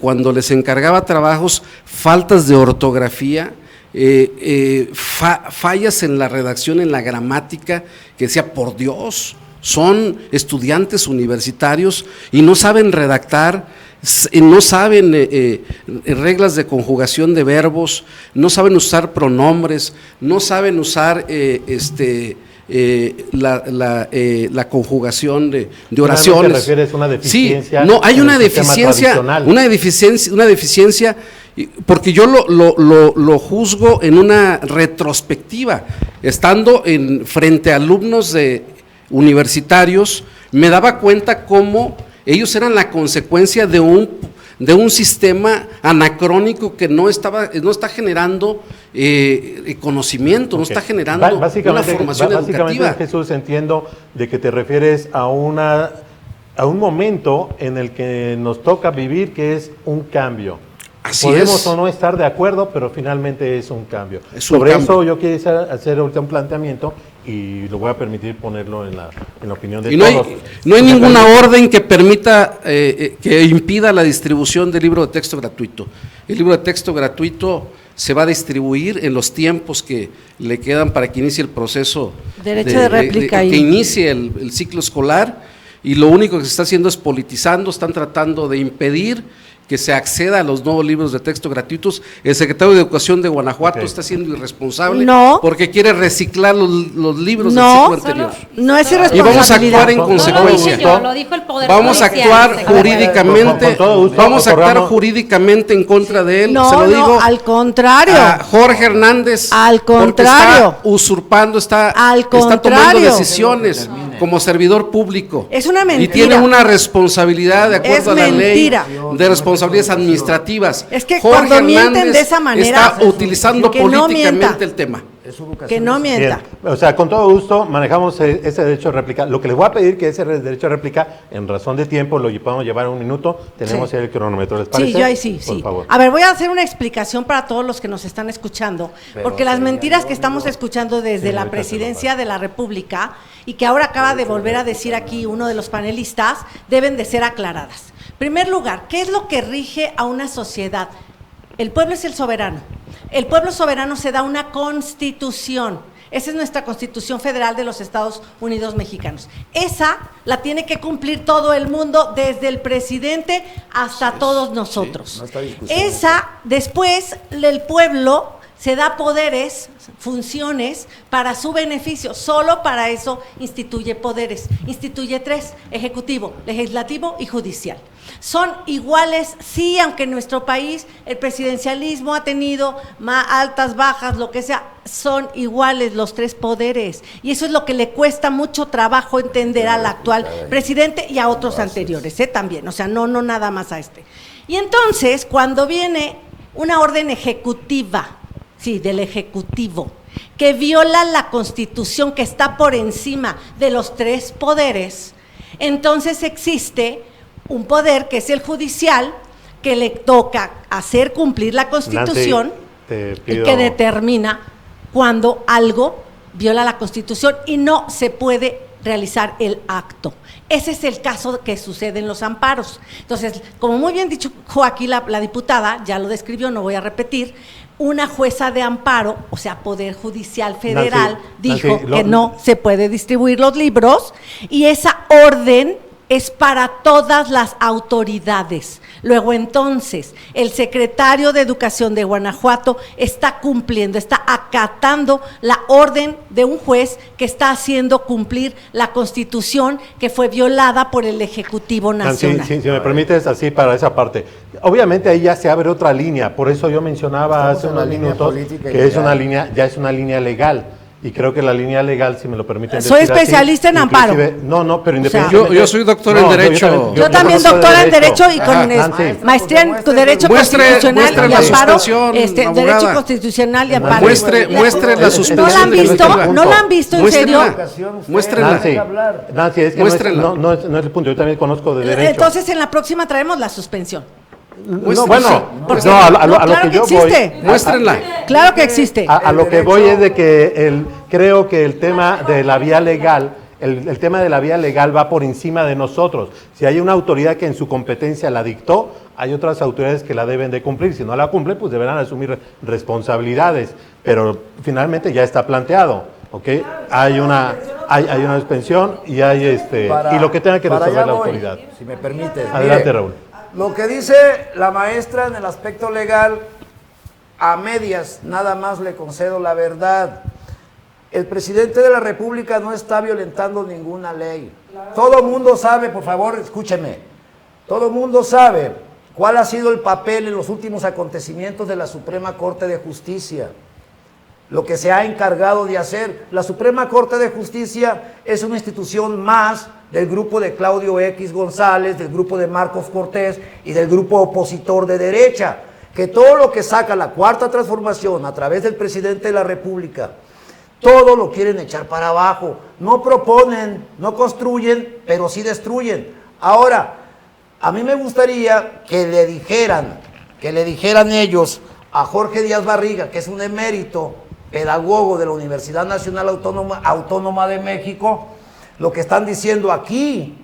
cuando les encargaba trabajos, faltas de ortografía, fallas en la redacción, en la gramática, que decía, por Dios, son estudiantes universitarios y no saben redactar, no saben reglas de conjugación de verbos, no saben usar pronombres, no saben usar la conjugación de oraciones. ¿Te refieres a una deficiencia? Sí, no, hay una deficiencia, porque yo lo juzgo en una retrospectiva, estando frente a alumnos universitarios, me daba cuenta cómo ellos eran la consecuencia de un sistema anacrónico que no está generando conocimiento, no está generando una formación educativa. Jesús, entiendo de que te refieres a un momento en el que nos toca vivir, que es un cambio. Podemos o no estar de acuerdo, pero finalmente es un cambio. Sobre eso yo quiero hacer ahorita un planteamiento y lo voy a permitir ponerlo en la opinión de todos. No hay ninguna orden que permita, que impida la distribución del libro de texto gratuito. El libro de texto gratuito se va a distribuir en los tiempos que le quedan para que inicie el proceso derecho de réplica, que inicie el ciclo escolar, y lo único que se está haciendo es politizando, están tratando de impedir que se acceda a los nuevos libros de texto gratuitos. El secretario de Educación de Guanajuato está siendo irresponsable porque quiere reciclar los libros del ciclo anterior. No es irresponsabilidad. Y vamos a actuar en consecuencia. Lo dijo el Poder Vamos a actuar jurídicamente, vamos a actuar jurídicamente en contra de él. Se lo digo al contrario. A Jorge Hernández. Al contrario. Está usurpando, está tomando decisiones como servidor público. Es una mentira. Y tiene una responsabilidad de acuerdo a la ley de responsabilidades administrativas. Es que Jorge cuando mienten Hernández de esa manera, está utilizando políticamente el tema. Que no mienta. Bien. O sea, con todo gusto manejamos ese derecho de réplica. Lo que les voy a pedir que ese derecho de réplica, en razón de tiempo, lo podamos llevar a 1 minuto. Tenemos el cronómetro, ¿les parece? Sí, yo ahí sí. Por favor. A ver, voy a hacer una explicación para todos los que nos están escuchando, porque las mentiras que estamos escuchando desde la presidencia de la República y que ahora acaba de volver a decir aquí uno de los panelistas, deben de ser aclaradas. En primer lugar, ¿qué es lo que rige a una sociedad? El pueblo es el soberano. El pueblo soberano se da una constitución. Esa es nuestra Constitución Federal de los Estados Unidos Mexicanos. Esa la tiene que cumplir todo el mundo, desde el presidente hasta todos nosotros. no está discusión. Esa, después, el pueblo se da poderes, funciones para su beneficio. Solo para eso instituye poderes. Instituye 3, ejecutivo, legislativo y judicial. Son iguales, sí, aunque en nuestro país el presidencialismo ha tenido más altas, bajas, lo que sea, son iguales los 3 poderes. Y eso es lo que le cuesta mucho trabajo entender al actual presidente y a otros anteriores, también. O sea, no nada más a este. Y entonces, cuando viene una orden ejecutiva, sí, del Ejecutivo, que viola la Constitución, que está por encima de los 3 poderes, entonces existe un poder que es el judicial, que le toca hacer cumplir la Constitución, Nancy, y que determina cuando algo viola la Constitución y no se puede realizar el acto. Ese es el caso que sucede en los amparos. Entonces, como muy bien dicho Joaquín, la diputada, ya lo describió, no voy a repetir, una jueza de amparo, o sea, Poder Judicial Federal, dijo que no se puede distribuir los libros, y esa orden es para todas las autoridades. Luego entonces, el secretario de Educación de Guanajuato está cumpliendo, está acatando la orden de un juez que está haciendo cumplir la Constitución que fue violada por el Ejecutivo Nacional. Si me permites, así para esa parte. Obviamente ahí ya se abre otra línea, por eso yo mencionaba hace unos minutos que es una línea, ya es una línea legal. Y creo que la línea legal, si me lo permiten Soy decir especialista así, en amparo. No, pero independientemente. Yo soy doctor en Derecho. Yo también doctora en Derecho y con Nancy, maestría en Derecho Constitucional muestre y la Amparo. suspensión, Derecho abogada. Constitucional y Amparo. Muestre la suspensión. ¿No la han visto? ¿No la han visto en serio? Muéstrenla. Nancy, es que Muéstrenla. no es el punto, yo también conozco de Derecho. Entonces en la próxima traemos la suspensión. No, bueno, Claro a lo que yo existe. voy. Muéstrenla. Claro que existe. A lo que voy es de que creo que el tema de la vía legal, el tema de la vía legal va por encima de nosotros. Si hay una autoridad que en su competencia la dictó, hay otras autoridades que la deben de cumplir. Si no la cumplen, pues deberán asumir responsabilidades. Pero finalmente ya está planteado, ¿ok? Hay una suspensión y hay y lo que tenga que resolver la autoridad. Si me permites. Adelante, Mire, Raúl. lo que dice la maestra en el aspecto legal, a medias, nada más le concedo la verdad. El presidente de la República no está violentando ninguna ley. Todo mundo sabe, por favor, escúcheme, todo mundo sabe cuál ha sido el papel en los últimos acontecimientos de la Suprema Corte de Justicia. Lo que se ha encargado de hacer. La Suprema Corte de Justicia es una institución más del grupo de Claudio X González, del grupo de Marcos Cortés y del grupo opositor de derecha, que todo lo que saca la Cuarta Transformación a través del presidente de la República, todo lo quieren echar para abajo. No proponen, no construyen, pero sí destruyen. Ahora, a mí me gustaría que le dijeran ellos a Jorge Díaz Barriga, que es un emérito pedagogo de la Universidad Nacional Autónoma de México, lo que están diciendo aquí.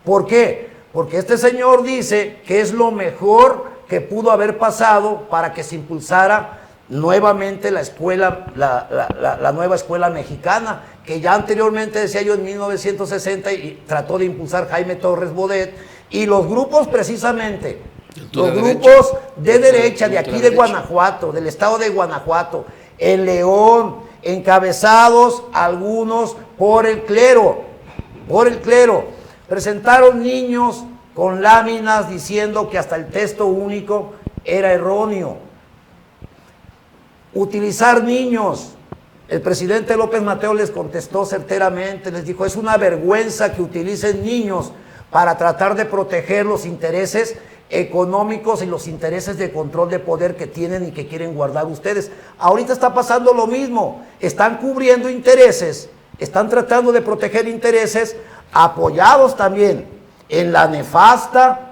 ¿Por qué? Porque este señor dice que es lo mejor que pudo haber pasado para que se impulsara nuevamente la escuela, la nueva escuela mexicana, que ya anteriormente, decía yo, en 1960 y trató de impulsar Jaime Torres Bodet, y los grupos precisamente, los grupos de derecha de aquí de Guanajuato, del estado de Guanajuato, en León, encabezados algunos por el clero, presentaron niños con láminas diciendo que hasta el texto único era erróneo. Utilizar niños. El presidente López Mateos les contestó certeramente, les dijo, es una vergüenza que utilicen niños para tratar de proteger los intereses económicos y los intereses de control de poder que tienen y que quieren guardar ustedes. Ahorita está pasando lo mismo, están cubriendo intereses, están tratando de proteger intereses, apoyados también en la nefasta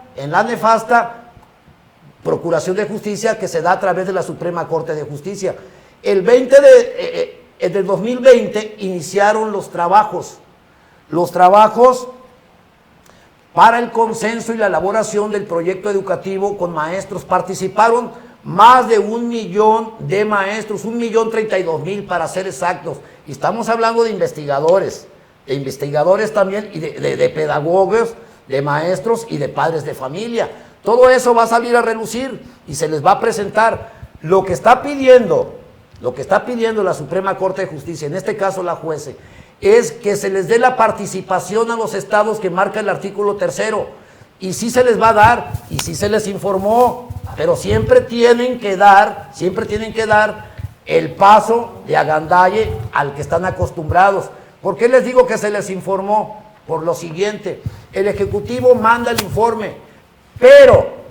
Procuración de Justicia que se da a través de la Suprema Corte de Justicia. El 20 del 2020 iniciaron los trabajos para el consenso y la elaboración del proyecto educativo con maestros. Participaron más de 1 millón de maestros, 1.032.000 para ser exactos. Y estamos hablando de investigadores también, y de pedagogos, de maestros y de padres de familia. Todo eso va a salir a relucir y se les va a presentar. Lo que está pidiendo la Suprema Corte de Justicia, en este caso la jueza, es que se les dé la participación a los estados que marca el artículo 3º. Y sí se les va a dar, y sí se les informó, pero siempre tienen que dar el paso de agandalle al que están acostumbrados. ¿Por qué les digo que se les informó? Por lo siguiente, el Ejecutivo manda el informe, pero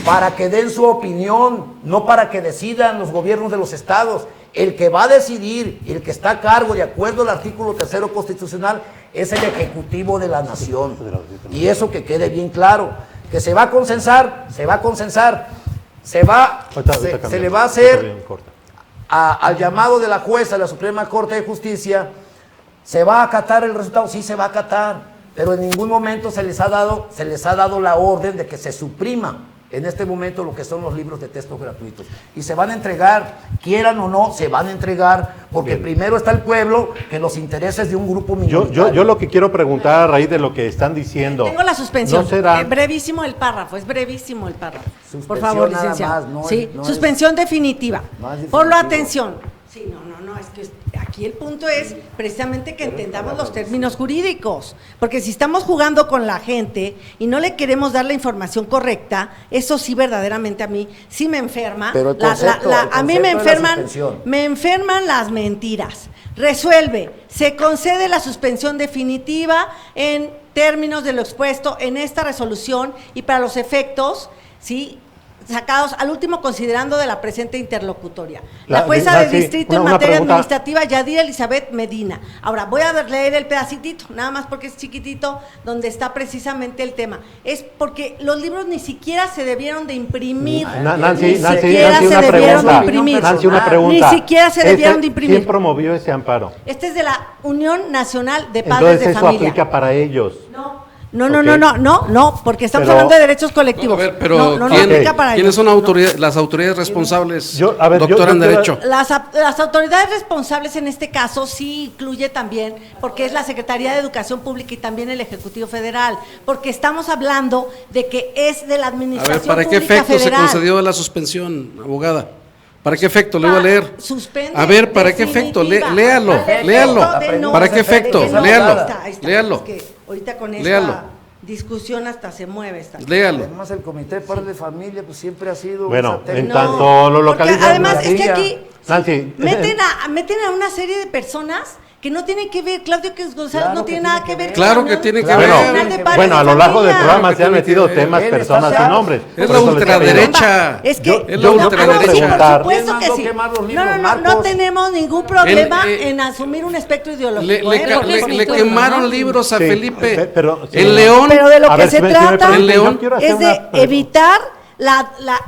para que den su opinión, no para que decidan los gobiernos de los estados. El que va a decidir, el que está a cargo, de acuerdo al artículo 3º constitucional, es el Ejecutivo de la Nación. Y eso que quede bien claro, que se va a consensar, se le va a hacer al llamado de la jueza de la Suprema Corte de Justicia. ¿Se va a acatar el resultado? Sí, se va a acatar, pero en ningún momento se les ha dado la orden de que se suprima en este momento lo que son los libros de texto gratuitos. Y se van a entregar, quieran o no, se van a entregar, porque primero está el pueblo que los intereses de un grupo minoritario. Yo lo que quiero preguntar a raíz de lo que están diciendo. Tengo la suspensión. ¿No será? Brevísimo el párrafo, es brevísimo el párrafo. Suspensión Por favor, nada licenciado. más, sí, no suspensión definitiva. no es Ponlo definitivo. atención. Sí, no, es que aquí el punto es precisamente que entendamos los términos jurídicos, porque si estamos jugando con la gente y no le queremos dar la información correcta, eso sí verdaderamente a mí sí me enferma. Pero el concepto, a mí me de la suspensión. me enferman las mentiras. Resuelve, se concede la suspensión definitiva en términos de lo expuesto en esta resolución y para los efectos, ¿sí?, sacados al último considerando de la presente interlocutoria. La jueza de distrito en materia pregunta. administrativa, Yadir Elizabeth Medina. Ahora, voy a leer el pedacitito, nada más porque es chiquitito, donde está precisamente el tema. Es porque los libros ni siquiera se debieron de imprimir. Nancy, Ni siquiera se una debieron de pregunta. imprimir. Nancy, una pregunta. Ni siquiera se debieron de imprimir. ¿Quién promovió ese amparo? Este es de la Unión Nacional de Padres Entonces de eso Familia. aplica para ellos. No, porque estamos Pero- hablando de derechos colectivos. A ver, pero no ¿quién- aplica para ¿quiénes ellos. son las autoridades responsables, A ver, doctora en quiero- Derecho? Las autoridades responsables en este caso sí incluye también, porque es la Secretaría de Educación Pública y también el Ejecutivo Federal, porque estamos hablando de que es de la A Administración ver, ¿para qué Pública efecto se Federal. concedió la suspensión, abogada? ¿Para qué efecto? Le iba a leer. Suspende A ver, ¿para qué efecto? definitiva. Léalo, Al efecto léalo. de no- ¿Para qué efecto? de que no- Léalo, Ahí está. léalo. Es que ahorita con esta Léalo. discusión hasta se mueve esta. Léalo. Además, el Comité de Padres de Familia pues siempre ha sido... Bueno, un satélite. en tanto lo porque localizan. además es que aquí Nancy, meten a una serie de personas que no tienen que ver. Claudio González Claro no que tiene tiene nada que que ver ver. con la Claro que Unión tiene que Bueno, Nacional de Padres bueno, a de lo largo del Familia. programa se han metido temas, Él personas está- y nombres. Es Por la eso les digo. ultraderecha. Es que Es la yo ultraderecha. quiero preguntar. Por supuesto que ¿Quién sí. mandó quemar los No, libros, no Marcos? tenemos ningún problema El, en asumir un espectro ideológico. Le porque le es mi quemaron turno, ¿no? libros a Sí, Felipe. pero- sí. En León. Pero de lo A que ver, se si me trata permiten, El León yo quiero hacer es de una- evitar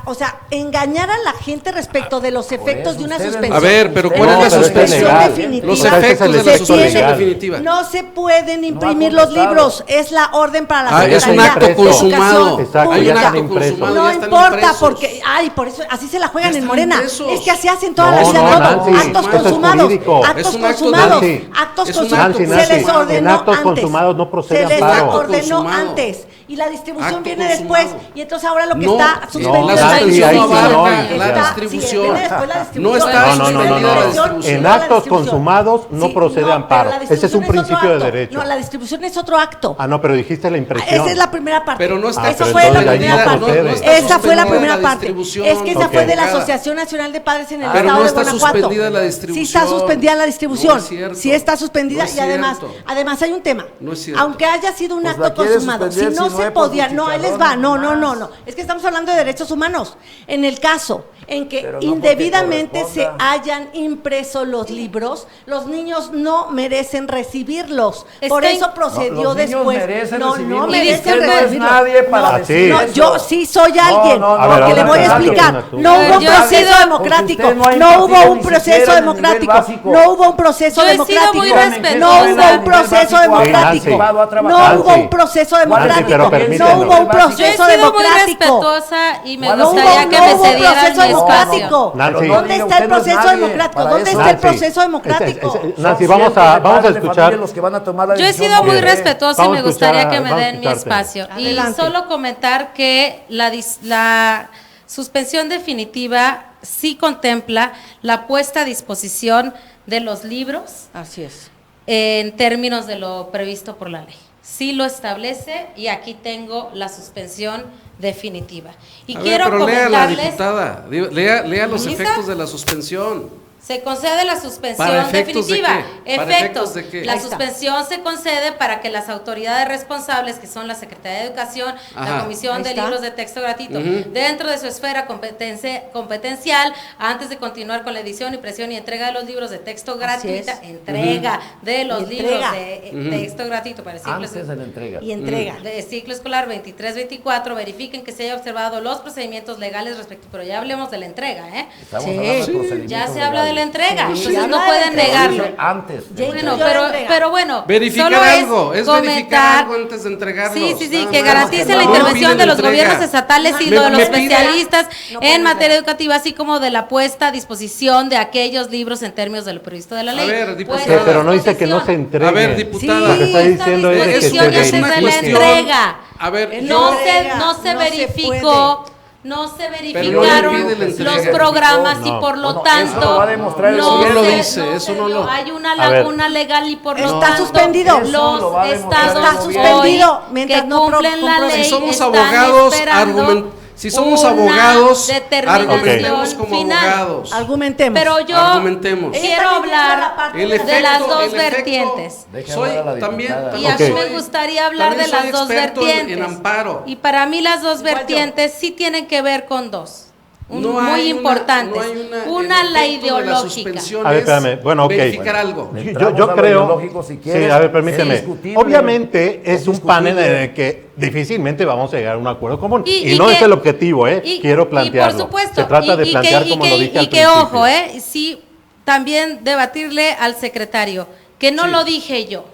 o sea, engañar a la gente respecto de los efectos de una ustedes- suspensión. A ver, pero ¿cuál No, es la pero suspensión es legal. definitiva? Los O sea, ese es efectos el de la efecto suspensión legal. definitiva. No se pueden imprimir No ha los libros, es la orden para la Ah, es un Secretaría acto de consumado. Educación Exacto, Hay un ya Pública. están acto impresos. consumado, No ya están importa impresos. porque, por eso así se la juegan Ya en están Morena. impresos. Es que así hacen toda la No, vida no, todo. Nancy, Actos eso es consumados, jurídico. actos Es un acto consumados, Nancy, actos es un consumados. acto, Se Nancy, les ordenó en actos antes. consumados no procede Se les amparo. ordenó Consumado. antes y la distribución Acto viene consumado. después y entonces ahora lo que No, está no, suspendido la es la suspensión no distribución. abarca la Está- distribución. viene después la No distribución. está No, no, no, no, no. distribución. En la actos distribución. consumados no procede pero amparo. la Ese es un distribución otro principio de acto. derecho. No, la distribución es otro acto. Ah, no, pero dijiste la impresión. Esa es la primera parte. Pero no está Esa pero fue la entonces ahí primera no parte. procede. No está Esa fue la suspendida primera la parte. distribución. Es que esa Ok. fue de la Nada. Asociación Nacional de Padres en el Pero estado no de está Guanajuato. suspendida la distribución. Sí está suspendida la distribución. No es cierto. Sí está suspendida No es y además, cierto. hay un tema. No es cierto. Aunque haya sido un Pues la acto quiere consumado, si suspender no si se no es por podía, sus no, ahí les va. chicharrones No. nomás. Es que estamos hablando de derechos humanos. En el caso en que Pero no porque indebidamente se corresponda. hayan impreso los libros, los niños no merecen recibirlos. Por Está eso in- procedió Los niños después. merecen No recibirlos. merecen Usted no es recibirlos. nadie para No, decir no, eso. yo sí soy No, alguien, no, no, porque a ver, le voy a Fernando, explicar. Fernando, tú. No hubo un Yo he sido- proceso democrático, porque usted no ha no hubo impartido un ni proceso siquiera en el nivel democrático, básico. no hubo un proceso Yo he sido democrático, muy no respetuosa. hubo un proceso democrático, Nancy, no hubo un proceso democrático, pero no permítenos. hubo un Yo he proceso sido muy democrático. respetuosa y me No gustaría hubo- que no me hubo cedieran proceso mi democrático? Nancy. ¿Dónde está el proceso democrático? ¿Dónde está el proceso democrático? Nancy, vamos a escuchar. Los que van a tomar la Yo he decisión. sido muy Bien. respetuosa y Vamos me a escuchar gustaría que me vamos a den mi escucharte. espacio. Adelante. Y solo comentar que la suspensión definitiva sí contempla la puesta a disposición de los libros Así es. en términos de lo previsto por la ley. Sí lo establece y aquí tengo la suspensión definitiva. Y A ver, quiero pero lea la comentarles, diputada, lea los ¿Lista? efectos de la suspensión. se concede la suspensión ¿Para efectos de definitiva. qué? ¿Para efectos de qué? La Ahí está. suspensión se concede para que las autoridades responsables, que son la Secretaría de Educación, la Ajá. Comisión Ahí de está. Libros de Texto Gratuito, Ujú. dentro de su esfera competencial, antes de continuar con la edición, impresión y entrega de los libros de texto gratuita, es. entrega de los Y libros entrega. de Ujú. texto gratuito para el ciclo Antes de la entrega. Y entrega. de ciclo escolar 23-24, verifiquen que se haya observado los procedimientos legales respectivos, pero ya hablemos de la entrega, ¿eh? Estamos Sí. hablando de Sí. procedimientos Ya se habla de la legales. entrega, Sí. entonces Ya no habla de pueden la entrega. negarlo. Antes. de Ya Bueno, incluyó la pero, entrega. pero bueno, Verificar solo algo, es verificar comentar. algo antes de entregarlos. Sí, sí, sí, nada que más. garantice la No intervención piden de los entrega. gobiernos estatales y Me- de los me pide- especialistas No pueden en materia negar. educativa, así como de la puesta a disposición de aquellos libros en términos de lo previsto de la A ley. ver, diputada. Puesta a Pero no dice que no se disposición. entregue. A ver, diputada. Lo que está diciendo es de que disposición se ya se verifique. de la cuestión- entrega. A ver, No yo- se, no se No se verificó, no se Pero verificaron no le pide la entrega. los programas y No. por lo No, tanto eso lo va a demostrar el no gobierno. Eso no lo se- dice, no eso se no dio. lo- Hay una A ver. laguna legal y por lo Está tanto suspendido. Eso lo va a los demostrar el estados gobierno. suspendido hoy mientras que no cumplen la compruebe. ley Si somos están abogados, esperando si somos una abogados, determinación argumentemos como final. abogados. Argumentemos. Pero yo Argumentemos. quiero Ella también hablar quiere la parte El de efecto, de las dos el efecto- vertientes. Deje Soy hablar a la también, diputada. Y a Ok. mí me gustaría hablar de también soy las dos experto vertientes. en amparo. Y para mí las dos Igual yo. vertientes sí tienen que ver con dos. No muy hay importantes. no hay Una, el la efecto de la ideológica. suspensión A ver, es espérame. Bueno, ok. verificar algo. Entramos Yo a lo creo. ideológico, si Sí, quieres. a ver, permíteme. Es discutible. Obviamente es un panel en discutible. el que difícilmente vamos a llegar a un acuerdo común. Y- Y, y no que- es el objetivo, ¿eh? Y- Quiero Y plantearlo. por supuesto. Se trata de plantear como lo dije al y que principio. ojo, sí, también debatirle al secretario, que no Sí. lo dije yo.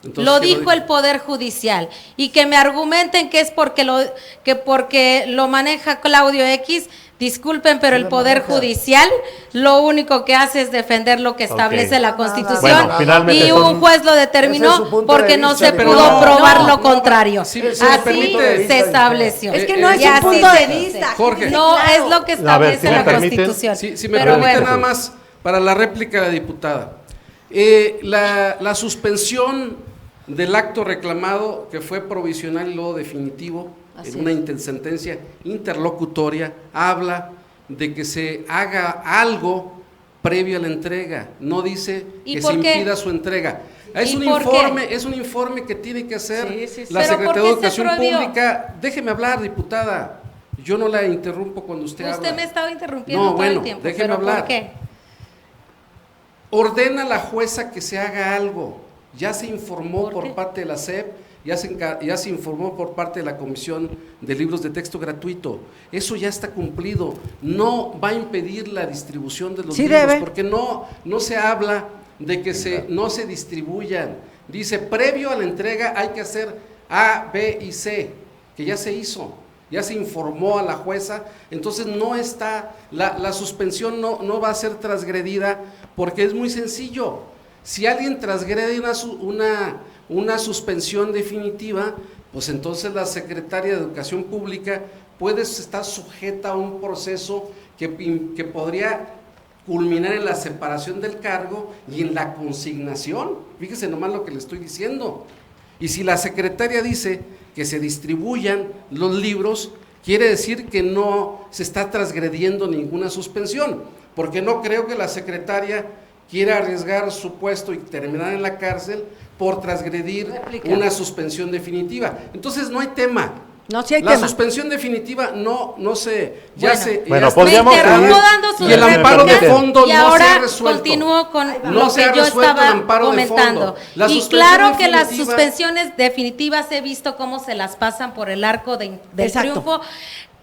Entonces, Lo ¿quién lo dijo dijo? el Poder Judicial y que me argumenten que es porque lo maneja Claudio X. Disculpen, pero el Poder Judicial lo único que hace es defender lo que establece Ok. la Constitución Bueno, finalmente y son- un juez lo Ese es determinó su punto porque de no vista, se pero pudo no, probar no, lo contrario. si me Así permite- se estableció. Es que no es Y un así punto se de dice. vista. Jorge. No Claro. es lo que A ver, establece si me la permiten. Constitución. Si me Pero permite bueno, nada más para la réplica de la diputada. La suspensión del acto reclamado, que fue provisional y luego definitivo, Así en una sentencia interlocutoria, habla de que se haga algo previo a la entrega, no dice ¿Y que por se qué? impida su entrega. Es ¿Y un por informe, es un informe que tiene que hacer Sí, sí, sí. la ¿Pero Secretaría por de qué se Educación prohibió? Pública. Déjeme hablar, diputada. Yo no la interrumpo cuando usted habla. usted me estaba interrumpiendo No, todo bueno, el tiempo. déjeme ¿Pero hablar. por qué? Ordena a la jueza que se haga algo. Ya se informó ¿Por por qué? parte de la SEP, ya se informó por parte de la Comisión de Libros de Texto Gratuito. Eso ya está cumplido. No va a impedir la distribución de los Sí libros, debe. porque no se habla de que no se distribuyan. Dice, previo a la entrega hay que hacer A, B y C, que ya se hizo. Ya se informó a la jueza, entonces no está, la suspensión no va a ser transgredida, porque es muy sencillo. Si alguien transgrede una suspensión definitiva, pues entonces la Secretaría de Educación Pública puede estar sujeta a un proceso que podría culminar en la separación del cargo y en la consignación. Fíjese nomás lo que le estoy diciendo. Y si la secretaria dice que se distribuyan los libros, quiere decir que no se está transgrediendo ninguna suspensión, porque no creo que la secretaria quiera arriesgar su puesto y terminar en la cárcel por transgredir Réplica. una suspensión definitiva. Entonces no hay tema. No, sí hay La tema. suspensión definitiva no se, ya Bueno. se, Bueno, ya está podríamos Me interrumpo seguir. dando su y el amparo de réplica fondo y no se ahora ha resuelto. continúo con Ahí va. lo No se que ha yo resuelto el estaba amparo de comentando. fondo. La Y suspensión claro que las definitiva- suspensiones definitivas he visto cómo se las pasan por el arco de Exacto. triunfo.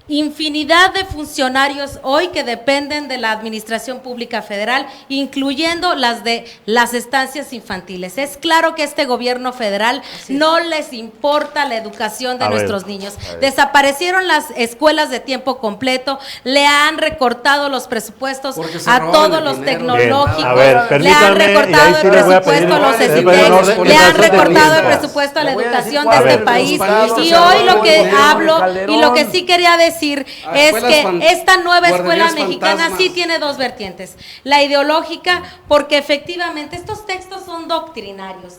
infinidad de funcionarios hoy que dependen de la Administración Pública Federal, incluyendo las de las estancias infantiles. Es claro que este gobierno federal no les importa la educación de nuestros niños. Desaparecieron las escuelas de tiempo completo, le han recortado los presupuestos a todos los tecnológicos, le han recortado el presupuesto a los SITEC, le han recortado el presupuesto a la educación de este país. Y hoy lo que hablo y lo que sí quería decir es que esta nueva escuela mexicana sí tiene dos vertientes. La ideológica, porque efectivamente estos textos son doctrinarios.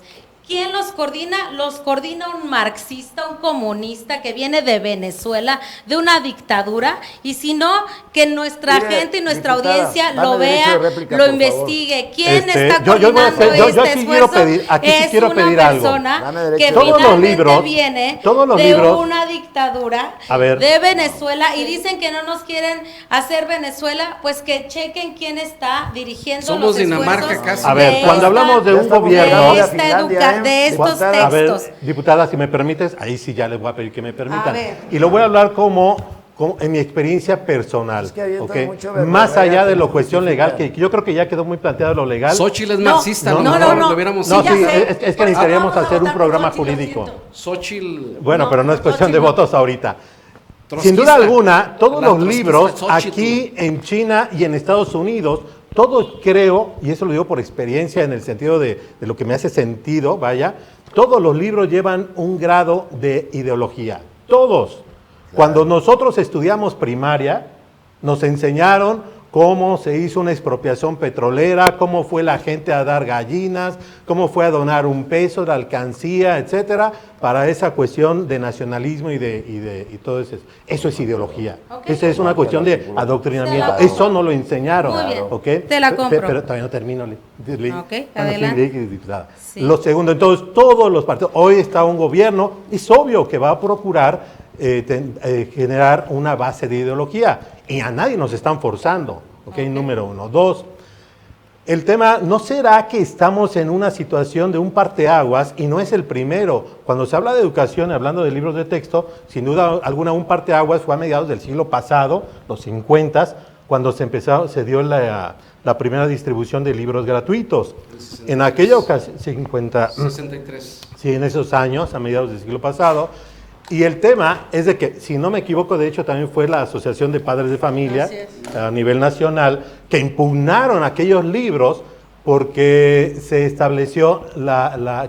¿Quién los coordina? Los coordina un marxista, un comunista que viene de Venezuela, de una dictadura, y si no, que nuestra gente y nuestra audiencia lo vea, lo investigue. ¿Quién está coordinando este esfuerzo? Es una persona que finalmente viene de una dictadura de Venezuela, y dicen que no nos quieren hacer Venezuela, pues que chequen quién está dirigiendo los esfuerzos. A ver, cuando hablamos de un gobierno de estos textos. A ver, diputada, si me permites, ahí sí ya les voy a pedir que me permitan. Y lo voy a hablar como en mi experiencia personal, ¿okay? Más allá de lo cuestión legal, que yo creo que ya quedó muy planteado lo legal. Xochitl es marxista, no, es que necesitaríamos hacer un programa jurídico. Xochitl. Bueno, pero no es cuestión de votos ahorita. Sin duda alguna, todos los libros aquí en China y en Estados Unidos, todos creo, y eso lo digo por experiencia en el sentido de lo que me hace sentido, vaya, todos los libros llevan un grado de ideología, todos. Cuando nosotros estudiamos primaria, nos enseñaron cómo se hizo una expropiación petrolera, cómo fue la gente a dar gallinas, cómo fue a donar un peso de alcancía, etcétera, para esa cuestión de nacionalismo y todo eso. Eso es ideología. Esa es una cuestión de adoctrinamiento. Eso no lo enseñaron. Muy bien. ¿Okay? Te la compro. Pero todavía no termino. Adelante. Sí. Lo segundo, entonces, todos los partidos, hoy está un gobierno, es obvio que va a procurar generar una base de ideología, y a nadie nos están forzando, número uno. Dos, el tema, ¿no será que estamos en una situación de un parteaguas, y no es el primero? Cuando se habla de educación, hablando de libros de texto, sin duda alguna un parteaguas fue a mediados del siglo pasado, los 50, cuando se dio la primera distribución de libros gratuitos. En aquella ocasión, 63. Sí, en esos años, a mediados del siglo pasado. Y el tema es de que, si no me equivoco, de hecho también fue la Asociación de Padres de Familia a nivel nacional, que impugnaron aquellos libros porque se estableció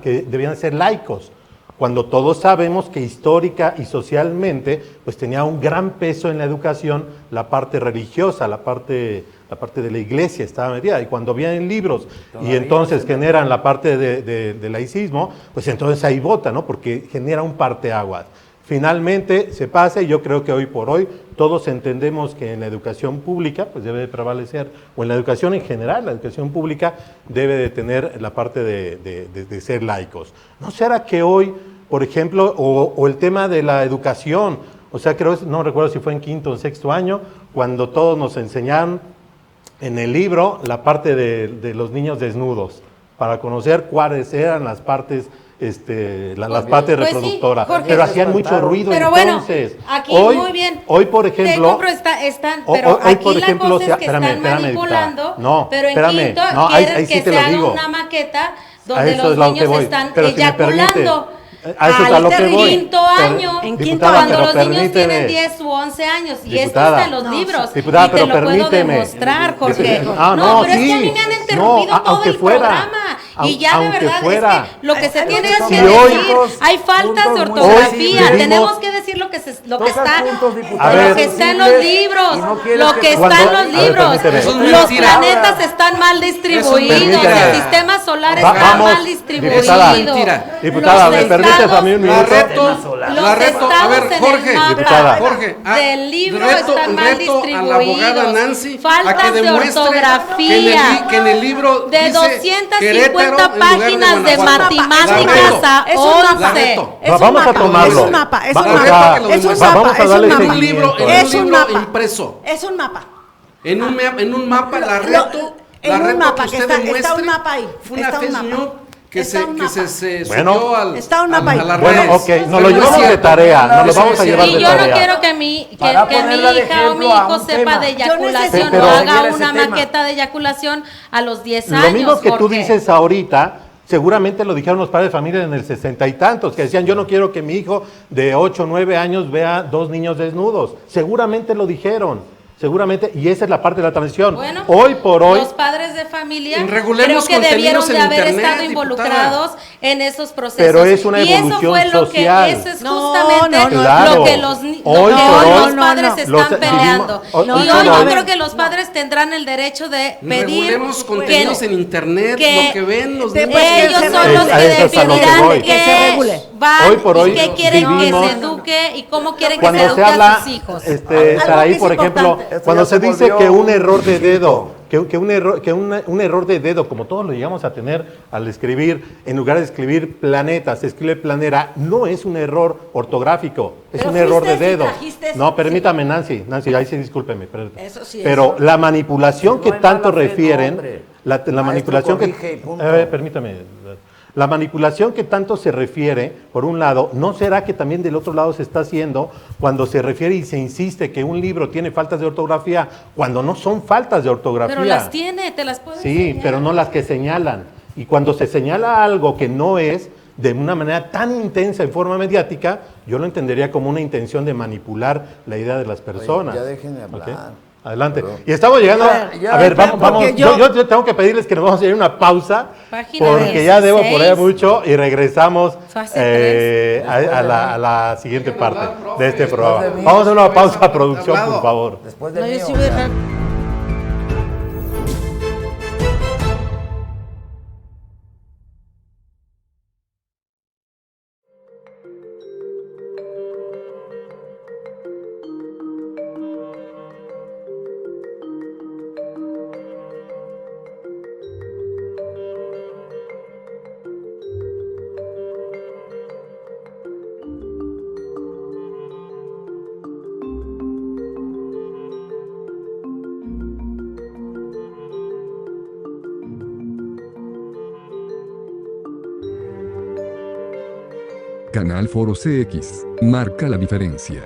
que debían ser laicos, cuando todos sabemos que histórica y socialmente pues tenía un gran peso en la educación la parte religiosa, la parte de la iglesia estaba metida, y cuando vienen libros y entonces generan la parte de laicismo, pues entonces ahí vota, ¿no? Porque genera un parteaguas. Finalmente se pasa, y yo creo que hoy por hoy todos entendemos que en la educación pública pues debe de prevalecer, o en la educación en general, la educación pública debe de tener la parte de ser laicos. ¿No será que hoy, por ejemplo, o el tema de la educación, o sea, no recuerdo si fue en quinto o sexto año, cuando todos nos enseñaron en el libro la parte de los niños desnudos, para conocer cuáles eran las partes las partes reproductoras, Jorge, pero hacían mucho ruido. Pero entonces, bueno, aquí hoy, muy bien. Hoy, por ejemplo, pero hoy, aquí por ejemplo, la cosa es que están manipulando, pero en quinto quieren que se haga una maqueta donde los niños están eyaculando. Al quinto año, cuando los niños tienen 10 u 11 años, y esto está en los libros, y te lo puedo demostrar, Jorge. No, pero es que a mí me han interrumpido todo el programa, y ya de verdad es que lo que se tiene es que decir, hay faltas de ortografía, tenemos que decir lo que está en los libros, lo que está en los libros. Los planetas están mal distribuidos, el sistema solar está mal distribuido. Diputada, ¿me permite a mí un minuto? La reto, a ver, Jorge, del libro están mal distribuidos. A la abogada Nancy, faltas de ortografía, que en el libro de dice 250 páginas de matemáticas a 11. Vamos a tomarlo. Es un mapa, es un mapa. Vamos a darle un libro impreso. Es un mapa. En un mapa, la reto En un mapa, que que usted está un mapa ahí. Fue una fake news que Está se, un que mapa. se Bueno. subió al, Está un mapa a ahí. las Bueno, redes. ok, nos lo Pero no es llevamos de cierto. tarea, nos lo Eso vamos es a llevar Y de yo no tarea. quiero que mi, Para que mi ponerla de hija o mi ejemplo a hijo un sepa tema. de eyaculación Sí, o pero- haga Ese una tema. maqueta de eyaculación a los 10 años. Lo mismo que tú Jorge. dices ahorita, seguramente lo dijeron los padres de familia en el 60 y tantos, que decían, yo no quiero que mi hijo de 8 o 9 años vea 2 niños desnudos. Seguramente lo dijeron, seguramente, y esa es la parte de la transición. Bueno, hoy por hoy, los padres de familia Regulemos creo que debieron contenidos de en haber Internet, estado diputada. involucrados en esos procesos. Pero es una y eso evolución fue lo social. que eso es No, justamente no, no, claro. lo que los ni- Hoy lo que por hoy hoy, los padres no, no. están los- peleando. hoy Y por hoy hoy. yo creo que los padres tendrán el derecho de pedir Regulemos contenidos en Internet, que lo que ven los Pues niños. que ellos se son los regule. que Eso es a lo que decidirán voy. Que se regule. van Hoy por hoy y qué quieren que vivimos- se eduque y cómo quieren que cuando se se eduque habla, a sus hijos. Algo que Saraí, es por ejemplo, importante. Esto cuando ya se se dice volvió que un un error de circo. dedo, un error de dedo, como todos lo llegamos a tener al escribir, en lugar de escribir planeta, se escribe planera, no es un error ortográfico, es Pero un error de fuiste, sí dedo. trajiste, No, sí. permítame, Nancy, ahí sí discúlpeme. Eso sí, Pero eso. la manipulación No que hay tanto mala fe, no, refieren, hombre. la Maestro, manipulación corrige y que... punto. permítame. La manipulación que tanto se refiere, por un lado, ¿no será que también del otro lado se está haciendo cuando se refiere y se insiste que un libro tiene faltas de ortografía, cuando no son faltas de ortografía? Pero las tiene, te las puedo Sí, enseñar. pero no las que señalan. Y cuando se señala algo que no es de una manera tan intensa en forma mediática, yo lo entendería como una intención de manipular la idea de las personas. ya dejen de hablar. ¿Ok? Adelante. Perdón. Y estamos llegando Ya, a ver, porque vamos. Yo tengo que pedirles que nos vamos a ir a una pausa Página porque ya debo 16. poner mucho y regresamos Fase a la siguiente parte hablar, profe. de este Después programa. de mí. Vamos a una Después pausa, producción, hablado. por favor. Después de No, mí, yo sí o voy a ya. dejar. Canal Foro CX, marca la diferencia.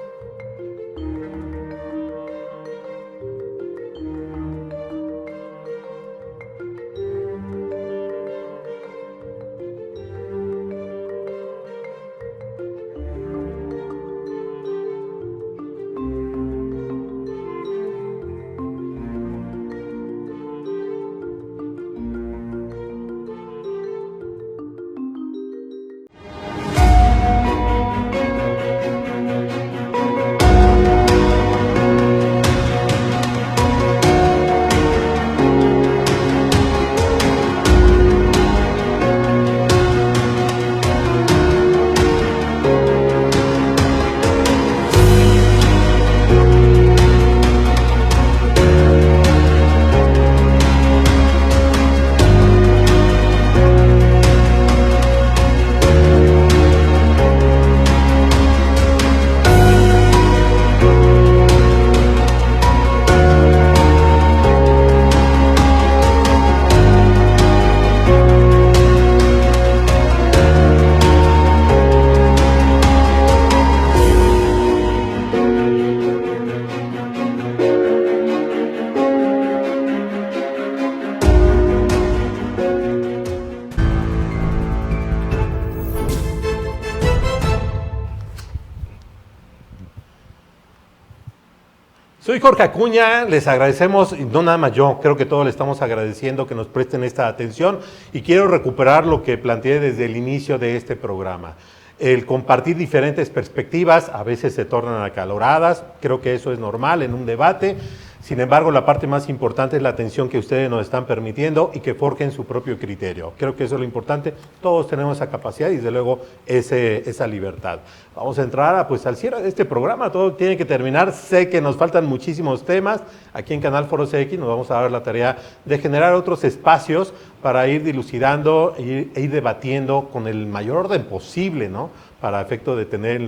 Soy Jorge Acuña, les agradecemos, y no nada más yo, creo que todos le estamos agradeciendo que nos presten esta atención y quiero recuperar lo que planteé desde el inicio de este programa. El compartir diferentes perspectivas a veces se tornan acaloradas, creo que eso es normal en un debate. Sin embargo, la parte más importante es la atención que ustedes nos están permitiendo y que forjen su propio criterio. Creo que eso es lo importante. Todos tenemos esa capacidad y, desde luego, esa libertad. Vamos a entrar al cierre de este programa. Todo tiene que terminar. Sé que nos faltan muchísimos temas. Aquí en Canal Foro CX nos vamos a dar la tarea de generar otros espacios para ir dilucidando e ir debatiendo con el mayor orden posible, ¿no? para efecto de tener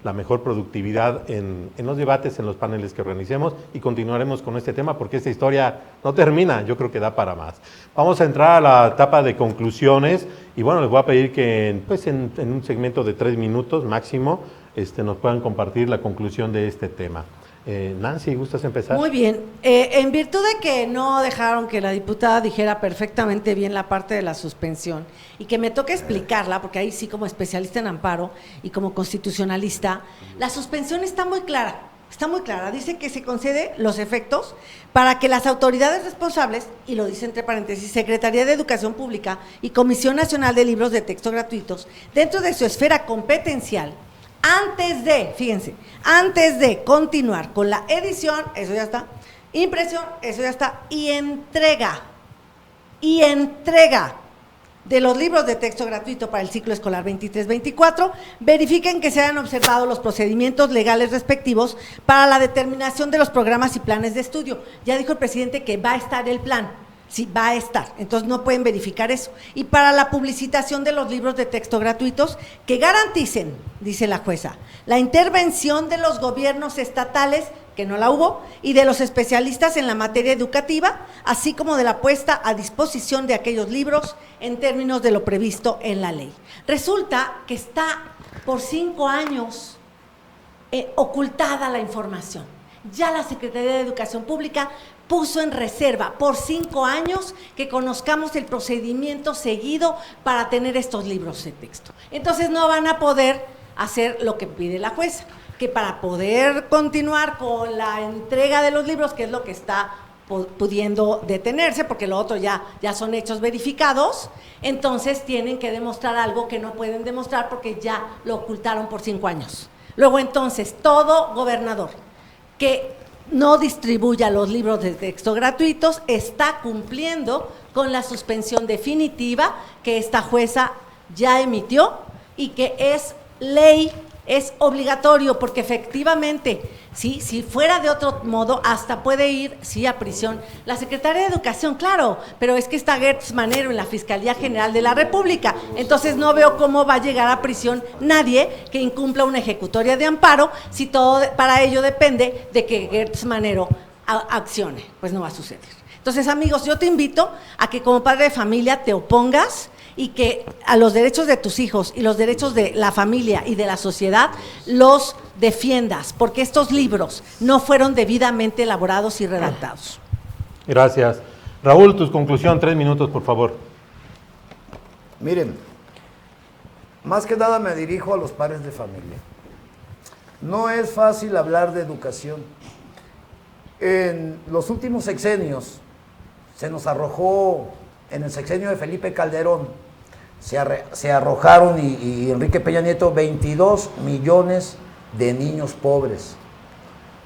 la mejor productividad en los debates, en los paneles que organicemos, y continuaremos con este tema porque esta historia no termina, yo creo que da para más. Vamos a entrar a la etapa de conclusiones y bueno, les voy a pedir que pues en un segmento de 3 minutos máximo nos puedan compartir la conclusión de este tema. Nancy, ¿gustas empezar? Muy bien. En virtud de que no dejaron que la diputada dijera perfectamente bien la parte de la suspensión y que me toca explicarla, porque ahí sí como especialista en amparo y como constitucionalista, la suspensión está muy clara, dice que se concede los efectos para que las autoridades responsables, y lo dice entre paréntesis, Secretaría de Educación Pública y Comisión Nacional de Libros de Texto Gratuitos, dentro de su esfera competencial, antes de continuar con la edición, eso ya está, impresión, eso ya está, y entrega de los libros de texto gratuito para el ciclo escolar 23-24, verifiquen que se hayan observado los procedimientos legales respectivos para la determinación de los programas y planes de estudio. Ya dijo el presidente que va a estar el plan. Sí, va a estar, entonces no pueden verificar eso. Y para la publicitación de los libros de texto gratuitos, que garanticen, dice la jueza, la intervención de los gobiernos estatales, que no la hubo, y de los especialistas en la materia educativa, así como de la puesta a disposición de aquellos libros en términos de lo previsto en la ley. Resulta que está por 5 años ocultada la información. Ya la Secretaría de Educación Pública puso en reserva por 5 años que conozcamos el procedimiento seguido para tener estos libros de texto. Entonces no van a poder hacer lo que pide la jueza, que para poder continuar con la entrega de los libros, que es lo que está pudiendo detenerse, porque lo otro ya son hechos verificados, entonces tienen que demostrar algo que no pueden demostrar porque ya lo ocultaron por 5 años. Luego entonces todo gobernador que no distribuya los libros de texto gratuitos está cumpliendo con la suspensión definitiva que esta jueza ya emitió y que es ley, es obligatorio, porque efectivamente, ¿sí? Si fuera de otro modo, hasta puede ir, sí, a prisión. La Secretaría de Educación, claro, pero es que está Gertz Manero en la Fiscalía General de la República, entonces no veo cómo va a llegar a prisión nadie que incumpla una ejecutoria de amparo, si todo para ello depende de que Gertz Manero accione, pues no va a suceder. Entonces, amigos, yo te invito a que como padre de familia te opongas y que a los derechos de tus hijos y los derechos de la familia y de la sociedad los defiendas, porque estos libros no fueron debidamente elaborados y redactados. Gracias. Raúl, tus conclusión, 3 minutos, por favor. Miren, más que nada me dirijo a los padres de familia. No es fácil hablar de educación. En los últimos sexenios se nos arrojó, en el sexenio de Felipe Calderón, se arrojaron y Enrique Peña Nieto 22 millones de niños pobres.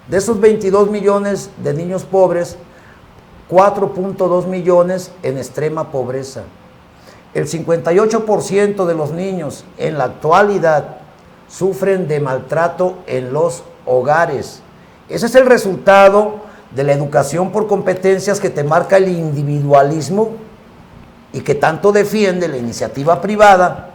De esos 22 millones de niños pobres, 4.2 millones en extrema pobreza. El 58% de los niños en la actualidad sufren de maltrato en los hogares. Ese es el resultado de la educación por competencias que te marca el individualismo y que tanto defiende la iniciativa privada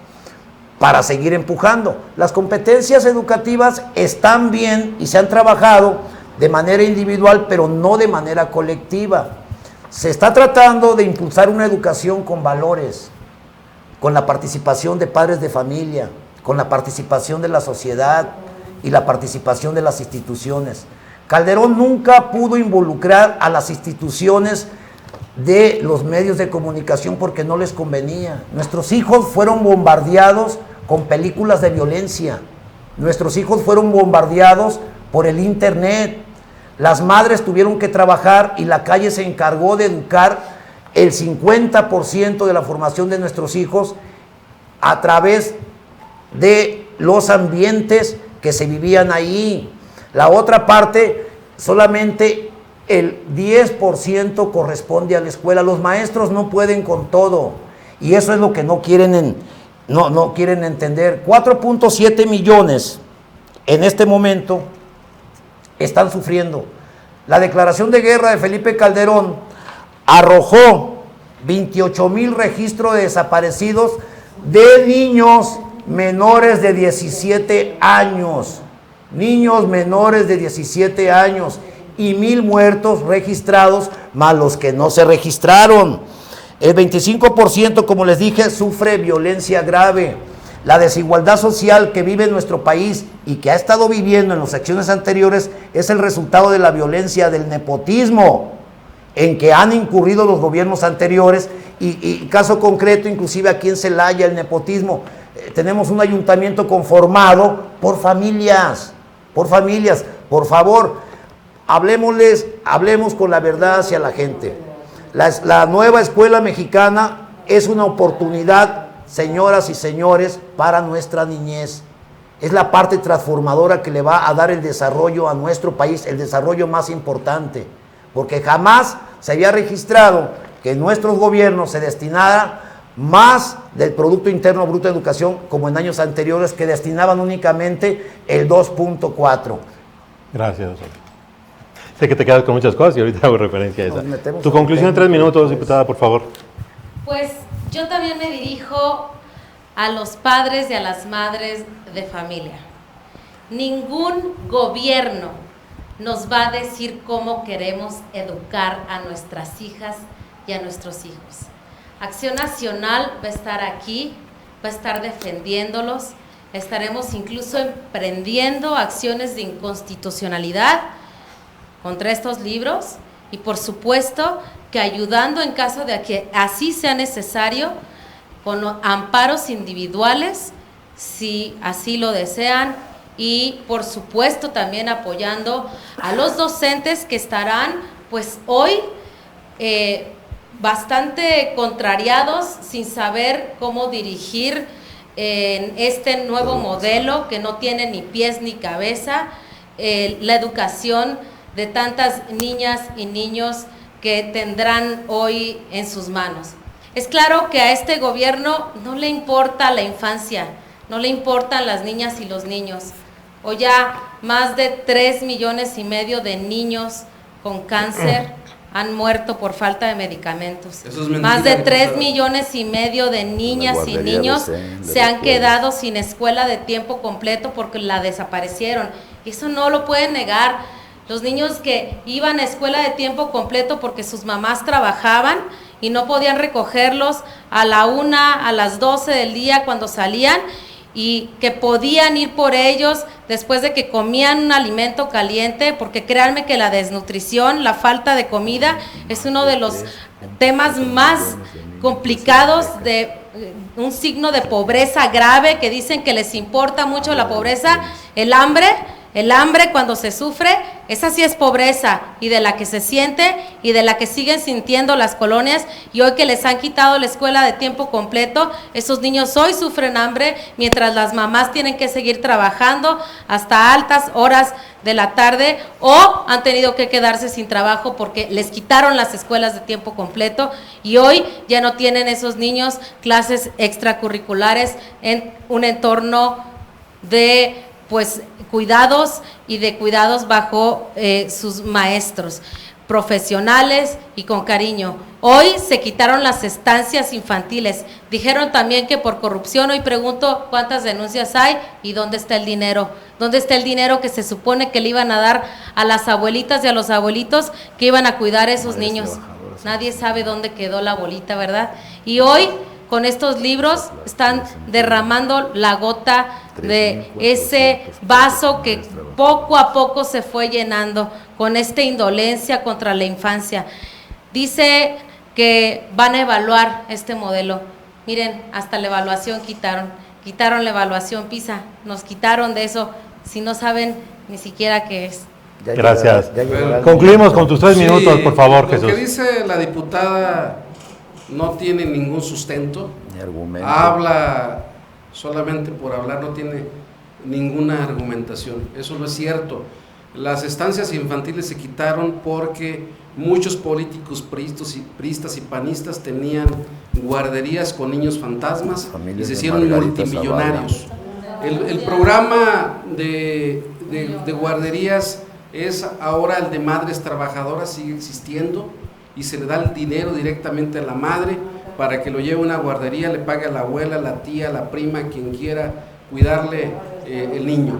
para seguir empujando. Las competencias educativas están bien y se han trabajado de manera individual, pero no de manera colectiva. Se está tratando de impulsar una educación con valores, con la participación de padres de familia, con la participación de la sociedad y la participación de las instituciones. Calderón nunca pudo involucrar a las instituciones de los medios de comunicación porque no les convenía. Nuestros hijos fueron bombardeados con películas de violencia. Nuestros hijos fueron bombardeados por el internet. Las madres tuvieron que trabajar y la calle se encargó de educar el 50% de la formación de nuestros hijos a través de los ambientes que se vivían ahí. La otra parte, solamente el 10% corresponde a la escuela. Los maestros no pueden con todo y eso es lo que no quieren entender. 4.7 millones en este momento están sufriendo. La declaración de guerra de Felipe Calderón arrojó 28,000 registros de desaparecidos de niños menores de 17 años. Niños menores de 17 años y 1,000 muertos registrados, más los que no se registraron. El 25%, como les dije, sufre violencia grave. La desigualdad social que vive nuestro país y que ha estado viviendo en las secciones anteriores es el resultado de la violencia del nepotismo en que han incurrido los gobiernos anteriores y caso concreto, inclusive aquí en Celaya, el nepotismo. Tenemos un ayuntamiento conformado por familias. Por favor, hablemos con la verdad hacia la gente. La nueva escuela mexicana es una oportunidad, señoras y señores, para nuestra niñez. Es la parte transformadora que le va a dar el desarrollo a nuestro país, el desarrollo más importante, porque jamás se había registrado que en nuestros gobiernos se destinara más del Producto Interno Bruto de Educación, como en años anteriores, que destinaban únicamente el 2.4. Gracias, doctor. Sé que te quedas con muchas cosas y ahorita hago referencia a esa. Tu conclusión en 3 minutos, diputada, por favor. Pues yo también me dirijo a los padres y a las madres de familia. Ningún gobierno nos va a decir cómo queremos educar a nuestras hijas y a nuestros hijos. Acción Nacional va a estar aquí, va a estar defendiéndolos, estaremos incluso emprendiendo acciones de inconstitucionalidad contra estos libros y por supuesto que ayudando en caso de que así sea necesario con amparos individuales si así lo desean y por supuesto también apoyando a los docentes que estarán pues hoy bastante contrariados sin saber cómo dirigir en este nuevo modelo que no tiene ni pies ni cabeza la educación de tantas niñas y niños que tendrán hoy en sus manos. Es claro que a este gobierno no le importa la infancia, no le importan las niñas y los niños. Hoy ya más de 3,5 millones de niños con cáncer han muerto por falta de medicamentos. Más de 3,5 millones de niñas y niños se han quedado sin escuela de tiempo completo porque la desaparecieron. Eso no lo pueden negar. Los niños que iban a escuela de tiempo completo porque sus mamás trabajaban y no podían recogerlos a la 1, a las 12 del día cuando salían y que podían ir por ellos después de que comían un alimento caliente, porque créanme que la desnutrición, la falta de comida es uno de los temas más complicados de un signo de pobreza grave que dicen que les importa mucho la pobreza, el hambre cuando se sufre, esa sí es pobreza y de la que se siente y de la que siguen sintiendo las colonias y hoy que les han quitado la escuela de tiempo completo, esos niños hoy sufren hambre mientras las mamás tienen que seguir trabajando hasta altas horas de la tarde o han tenido que quedarse sin trabajo porque les quitaron las escuelas de tiempo completo y hoy ya no tienen esos niños clases extracurriculares en un entorno de pues cuidados y de cuidados bajo sus maestros profesionales y con cariño. Hoy se quitaron las estancias infantiles, dijeron también que por corrupción, hoy pregunto cuántas denuncias hay y dónde está el dinero, dónde está el dinero que se supone que le iban a dar a las abuelitas y a los abuelitos que iban a cuidar a esos niños. Nadie sabe dónde quedó la bolita, ¿verdad? Y hoy con estos libros están derramando la gota de ese vaso que poco a poco se fue llenando con esta indolencia contra la infancia. Dice que van a evaluar este modelo. Miren, hasta la evaluación quitaron la evaluación PISA, nos quitaron de eso, si no saben ni siquiera qué es. Gracias. Concluimos con tus 3 minutos, por favor, Jesús. Lo que dice la diputada no tiene ningún sustento, ni argumento. Habla solamente por hablar, no tiene ninguna argumentación, eso no es cierto. Las estancias infantiles se quitaron porque muchos políticos priistas y panistas tenían guarderías con niños fantasmas y se hicieron multimillonarios. El programa de guarderías es ahora el de madres trabajadoras, sigue existiendo. y se le da el dinero directamente a la madre para que lo lleve a una guardería, le pague a la abuela, la tía, la prima, quien quiera cuidarle el niño.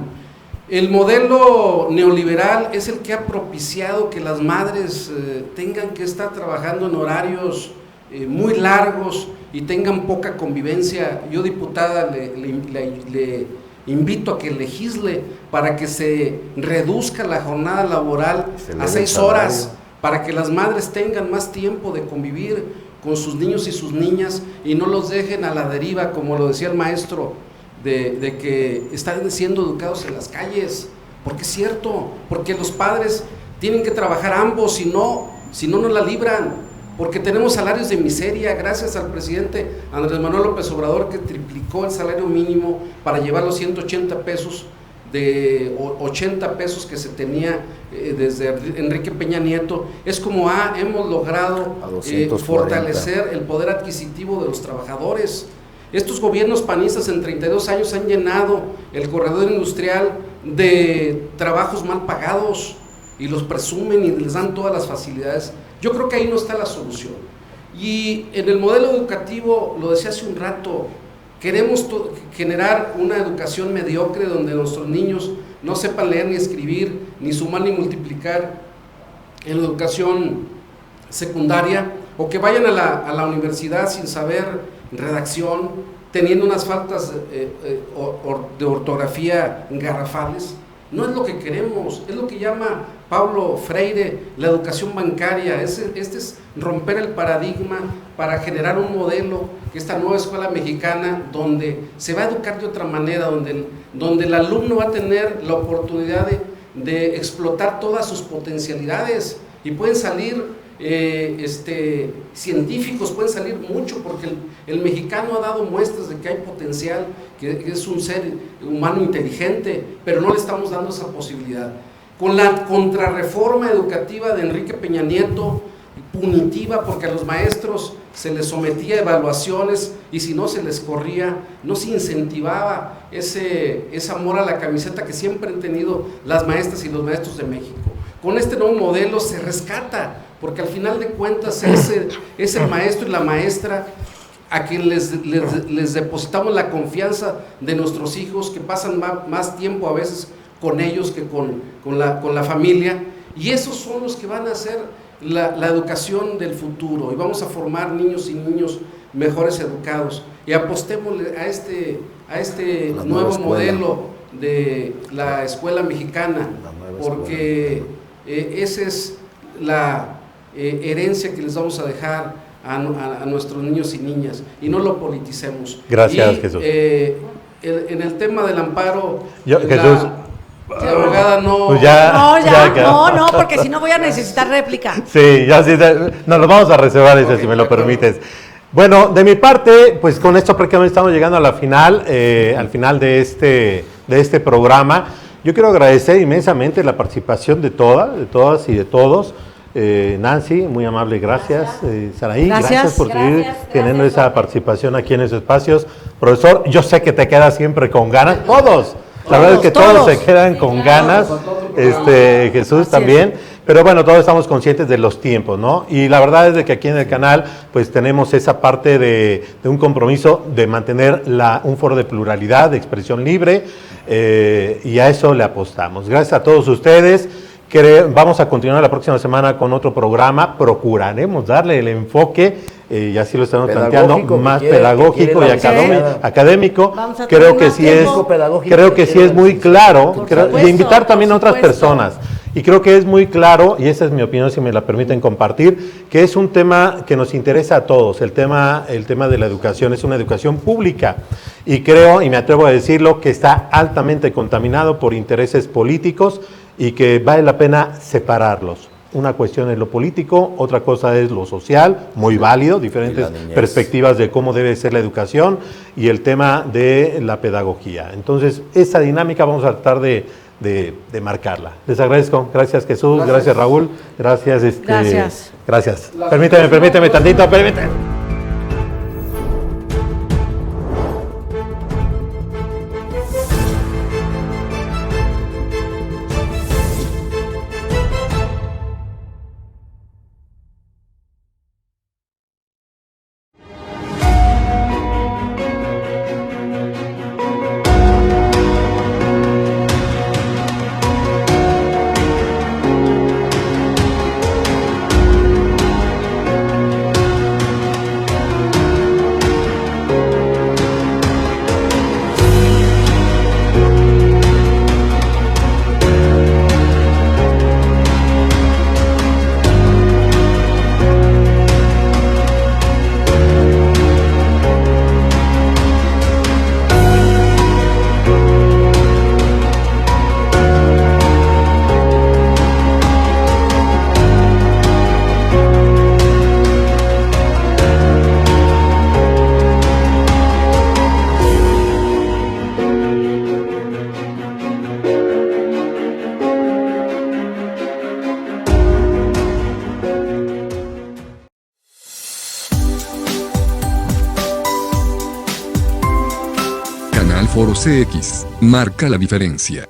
El modelo neoliberal es el que ha propiciado que las madres tengan que estar trabajando en horarios muy largos y tengan poca convivencia. Yo, diputada, le invito a que legisle para que se reduzca la jornada laboral a 6 horas, para que las madres tengan más tiempo de convivir con sus niños y sus niñas y no los dejen a la deriva, como lo decía el maestro, de que están siendo educados en las calles, porque es cierto, porque los padres tienen que trabajar ambos, si no la libran, porque tenemos salarios de miseria, gracias al presidente Andrés Manuel López Obrador, que triplicó el salario mínimo para llevar los 180 pesos de 80 pesos que se tenía desde Enrique Peña Nieto. Es como hemos logrado fortalecer el poder adquisitivo de los trabajadores. Estos gobiernos panistas en 32 años han llenado el corredor industrial de trabajos mal pagados y los presumen y les dan todas las facilidades. Yo creo que ahí no está la solución. Y en el modelo educativo, lo decía hace un rato, queremos generar una educación mediocre donde nuestros niños no sepan leer ni escribir, ni sumar ni multiplicar en la educación secundaria, o que vayan a la universidad sin saber redacción, teniendo unas faltas de ortografía garrafales. No es lo que queremos, es lo que llama Paulo Freire la educación bancaria. Este es romper el paradigma para generar un modelo, que esta nueva escuela mexicana, donde se va a educar de otra manera, donde el alumno va a tener la oportunidad de explotar todas sus potencialidades, y pueden salir científicos, pueden salir mucho, porque el mexicano ha dado muestras de que hay potencial, que es un ser humano inteligente, pero no le estamos dando esa posibilidad. Con la contrarreforma educativa de Enrique Peña Nieto, punitiva, porque a los maestros se les sometía a evaluaciones y si no se les corría, no se incentivaba ese amor a la camiseta que siempre han tenido las maestras y los maestros de México. Con este nuevo modelo se rescata, porque al final de cuentas es el maestro y la maestra a quien les depositamos la confianza de nuestros hijos, que pasan más tiempo a veces con ellos que con la familia, y esos son los que van a hacer la educación del futuro, y vamos a formar niños y niños mejores educados, y apostémosle a este nuevo modelo de la escuela mexicana, porque esa es la herencia que les vamos a dejar a nuestros niños y niñas, y no lo politicemos. Gracias, Jesús. En el tema del amparo, Jesús, la abogada no... Pues no, porque si no voy a necesitar réplica. Sí, nos lo vamos a reservar, ese, si me lo permites. Bueno, de mi parte, pues con esto prácticamente estamos llegando a la final, al final de este programa. Yo quiero agradecer inmensamente la participación de todas y de todos. Nancy, muy amable, gracias. Saraí, gracias por seguir teniendo esa participación aquí en esos espacios. Profesor, yo sé que te quedas siempre con ganas, todos. La verdad es que todos se quedan con ganas, Jesús también, pero bueno, todos estamos conscientes de los tiempos, ¿no? Y la verdad es de que aquí en el canal pues tenemos esa parte de un compromiso de mantener un foro de pluralidad, de expresión libre, y a eso le apostamos. Gracias a todos ustedes. Vamos a continuar la próxima semana con otro programa, procuraremos darle el enfoque, y así lo estamos planteando, más pedagógico y académico. Creo que sí es muy claro, y invitar también a otras personas. Y creo que es muy claro, y esa es mi opinión, si me la permiten compartir, que es un tema que nos interesa a todos. El tema de la educación es una educación pública, y creo, y me atrevo a decirlo, que está altamente contaminado por intereses políticos, y que vale la pena separarlos. Una cuestión es lo político, otra cosa es lo social, muy válido, diferentes perspectivas de cómo debe ser la educación, y el tema de la pedagogía. Entonces, esa dinámica vamos a tratar de marcarla. Les agradezco. Gracias, Jesús. Gracias, Raúl. Gracias. Gracias. Permíteme tantito. Foro CX, marca la diferencia.